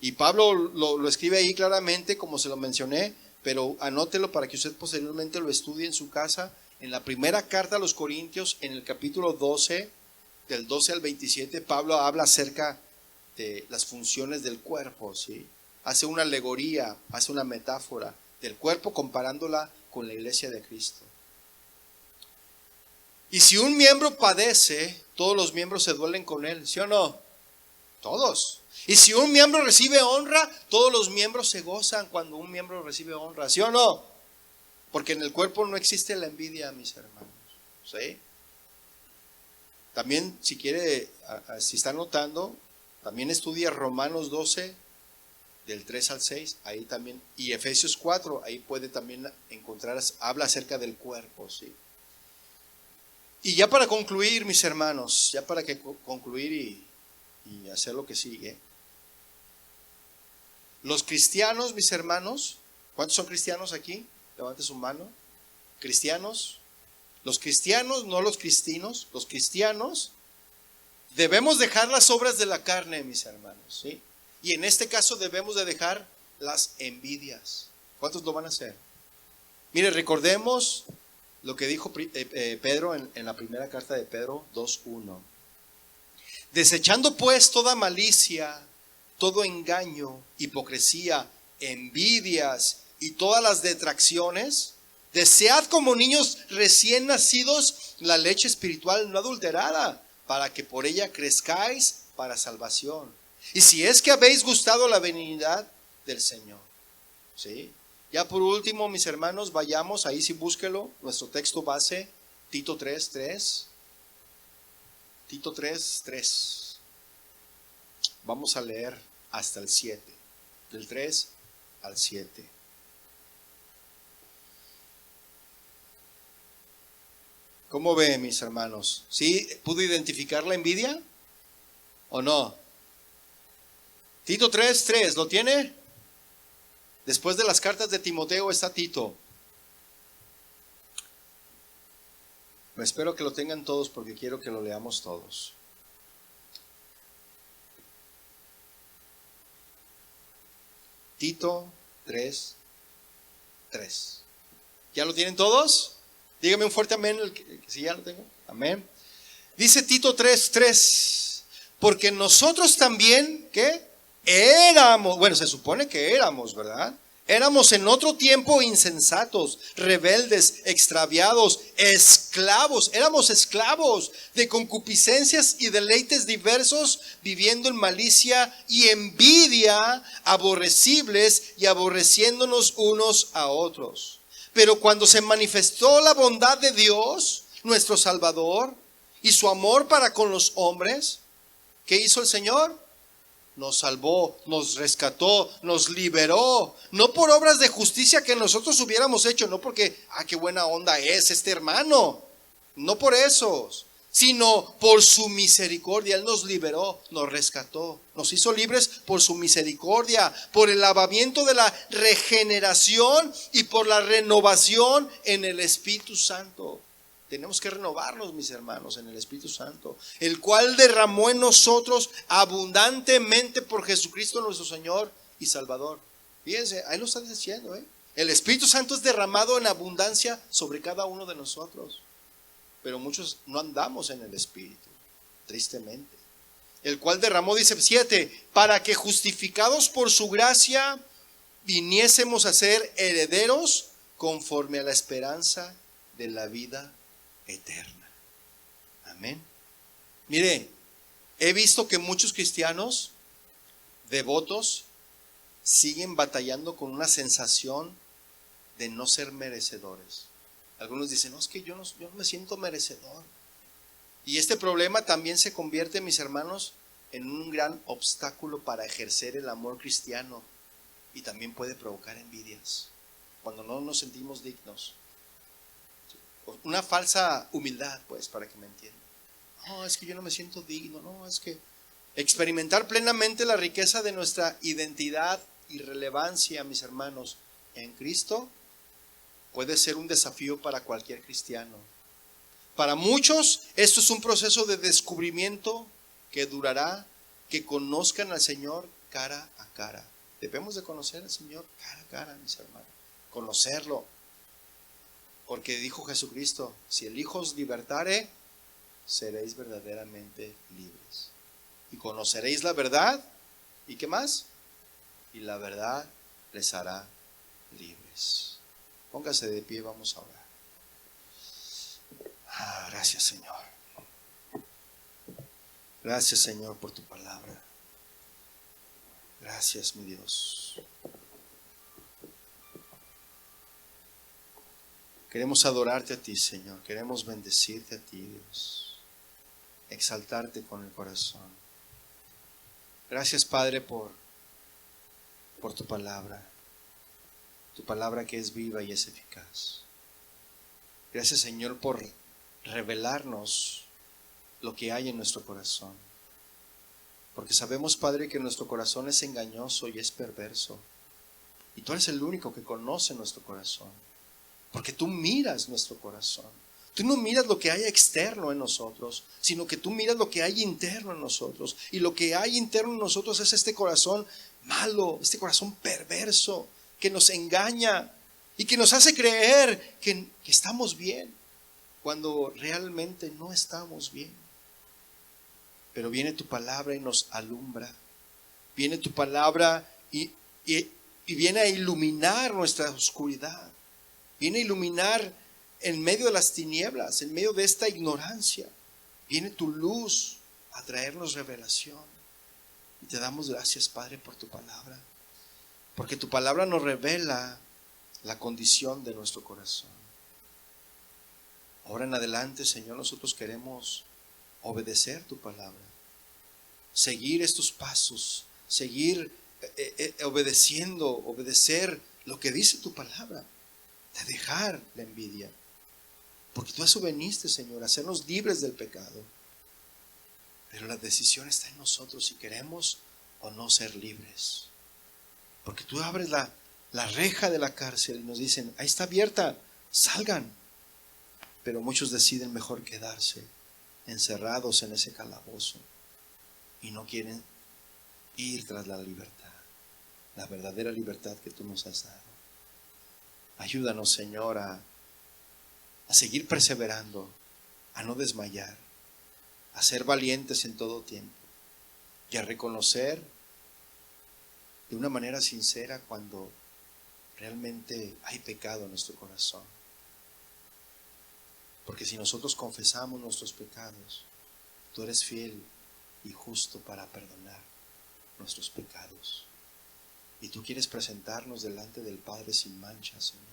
Y Pablo lo escribe ahí claramente, como se lo mencioné, pero anótelo para que usted posteriormente lo estudie en su casa. En la primera carta a los Corintios, en el capítulo 12, del 12 al 27, Pablo habla acerca de las funciones del cuerpo, ¿sí? Hace una alegoría, hace una metáfora del cuerpo comparándola con la iglesia de Cristo. Y si un miembro padece, todos los miembros se duelen con él, ¿sí o no? Todos. Y si un miembro recibe honra, todos los miembros se gozan cuando un miembro recibe honra, ¿sí o no? Porque en el cuerpo no existe la envidia, mis hermanos, ¿sí? También, si quiere, si está notando, también estudia Romanos 12, del 3 al 6, ahí también, y Efesios 4, ahí puede también encontrar, habla acerca del cuerpo, ¿sí? Y ya para concluir, mis hermanos, ya para concluir y hacer lo que sigue. Los cristianos, mis hermanos, ¿cuántos son cristianos aquí? Levante su mano. ¿Cristianos? Los cristianos, no los cristinos, los cristianos debemos dejar las obras de la carne, mis hermanos, ¿sí? Y en este caso debemos de dejar las envidias. ¿Cuántos lo van a hacer? Mire, recordemos lo que dijo Pedro en la primera carta de Pedro 2:1. Desechando pues toda malicia, todo engaño, hipocresía, envidias y todas las detracciones, desead como niños recién nacidos la leche espiritual no adulterada, para que por ella crezcáis para salvación. Y si es que habéis gustado la benignidad del Señor. ¿Sí? Ya por último, mis hermanos, vayamos, ahí sí búsquelo, nuestro texto base, Tito 3:3. Tito 3:3. Vamos a leer hasta el 7, del 3 al 7. ¿Cómo ven, mis hermanos? ¿Sí pudo identificar la envidia o no? Tito 3:3, ¿lo tiene? Después de las cartas de Timoteo está Tito. Espero que lo tengan todos porque quiero que lo leamos todos. Tito 3:3. ¿Ya lo tienen todos? Dígame un fuerte amén, si ya lo tengo. Amén. Dice Tito 3:3, porque nosotros también, ¿qué? Éramos, bueno, se supone que éramos, ¿verdad? Éramos en otro tiempo insensatos, rebeldes, extraviados, esclavos. Éramos esclavos de concupiscencias y deleites diversos, viviendo en malicia y envidia, aborrecibles y aborreciéndonos unos a otros. Pero cuando se manifestó la bondad de Dios, nuestro Salvador, y su amor para con los hombres, ¿qué hizo el Señor? Nos salvó, nos rescató, nos liberó, no por obras de justicia que nosotros hubiéramos hecho, no porque, qué buena onda es este hermano, no por eso, sino por su misericordia. Él nos liberó, nos rescató, nos hizo libres por su misericordia, por el lavamiento de la regeneración y por la renovación en el Espíritu Santo. Tenemos que renovarnos, mis hermanos, en el Espíritu Santo, el cual derramó en nosotros abundantemente por Jesucristo nuestro Señor y Salvador. Fíjense, ahí lo está diciendo, El Espíritu Santo es derramado en abundancia sobre cada uno de nosotros. Pero muchos no andamos en el Espíritu, tristemente. El cual derramó, dice 7, para que justificados por su gracia viniésemos a ser herederos conforme a la esperanza de la vida eterna. Amén. Mire, he visto que muchos cristianos devotos siguen batallando con una sensación de no ser merecedores. Algunos dicen, no, es que yo no me siento merecedor. Y este problema también se convierte, mis hermanos, en un gran obstáculo para ejercer el amor cristiano, y también puede provocar envidias cuando no nos sentimos dignos. Una falsa humildad, pues, para que me entiendan. No, es que yo no me siento digno. No, es que experimentar plenamente la riqueza de nuestra identidad y relevancia, mis hermanos, en Cristo puede ser un desafío para cualquier cristiano. Para muchos esto es un proceso de descubrimiento que durará, que conozcan al Señor cara a cara. Debemos de conocer al Señor cara a cara, mis hermanos. Conocerlo. Porque dijo Jesucristo, si el Hijo os libertare, seréis verdaderamente libres. Y conoceréis la verdad. ¿Y qué más? Y la verdad les hará libres. Póngase de pie, vamos a orar. Gracias, Señor. Gracias, Señor, por tu palabra. Gracias, mi Dios. Queremos adorarte a ti, Señor. Queremos bendecirte a ti, Dios. Exaltarte con el corazón. Gracias, Padre, por tu palabra. Tu palabra que es viva y es eficaz. Gracias, Señor, por revelarnos lo que hay en nuestro corazón. Porque sabemos, Padre, que nuestro corazón es engañoso y es perverso. Y tú eres el único que conoce nuestro corazón. Porque tú miras nuestro corazón. Tú no miras lo que hay externo en nosotros, sino que tú miras lo que hay interno en nosotros. Y lo que hay interno en nosotros es este corazón malo, este corazón perverso, que nos engaña y que nos hace creer que estamos bien, cuando realmente no estamos bien. Pero viene tu palabra y nos alumbra. Viene tu palabra y viene a iluminar nuestra oscuridad. Viene a iluminar en medio de las tinieblas, en medio de esta ignorancia. Viene tu luz a traernos revelación. Y te damos gracias, Padre, por tu palabra. Porque tu palabra nos revela la condición de nuestro corazón. Ahora en adelante, Señor, nosotros queremos obedecer tu palabra. Seguir estos pasos. Seguir obedecer lo que dice tu palabra. De dejar la envidia. Porque tú a eso veniste, Señor, a hacernos libres del pecado. Pero la decisión está en nosotros si queremos o no ser libres. Porque tú abres la reja de la cárcel y nos dicen, ahí está abierta, salgan. Pero muchos deciden mejor quedarse encerrados en ese calabozo y no quieren ir tras la libertad, la verdadera libertad que tú nos has dado. Ayúdanos, Señor, a seguir perseverando, a no desmayar, a ser valientes en todo tiempo y a reconocer de una manera sincera cuando realmente hay pecado en nuestro corazón. Porque si nosotros confesamos nuestros pecados, tú eres fiel y justo para perdonar nuestros pecados. Y tú quieres presentarnos delante del Padre sin mancha, Señor.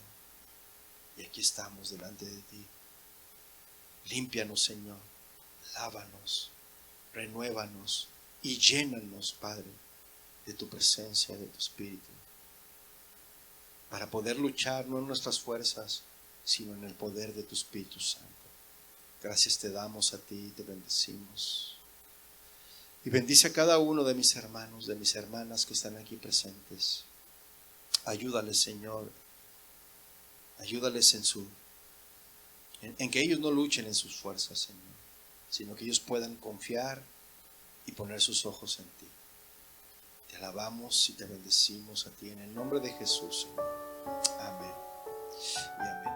Y aquí estamos delante de ti. Límpianos, Señor. Lávanos, renuévanos y llénanos, Padre, de tu presencia, de tu Espíritu. Para poder luchar no en nuestras fuerzas, sino en el poder de tu Espíritu Santo. Gracias te damos a ti y te bendecimos. Y bendice a cada uno de mis hermanos, de mis hermanas que están aquí presentes. Ayúdales, Señor. Ayúdales en que ellos no luchen en sus fuerzas, Señor, sino que ellos puedan confiar y poner sus ojos en ti. Te alabamos y te bendecimos a ti en el nombre de Jesús, Señor. Amén y amén.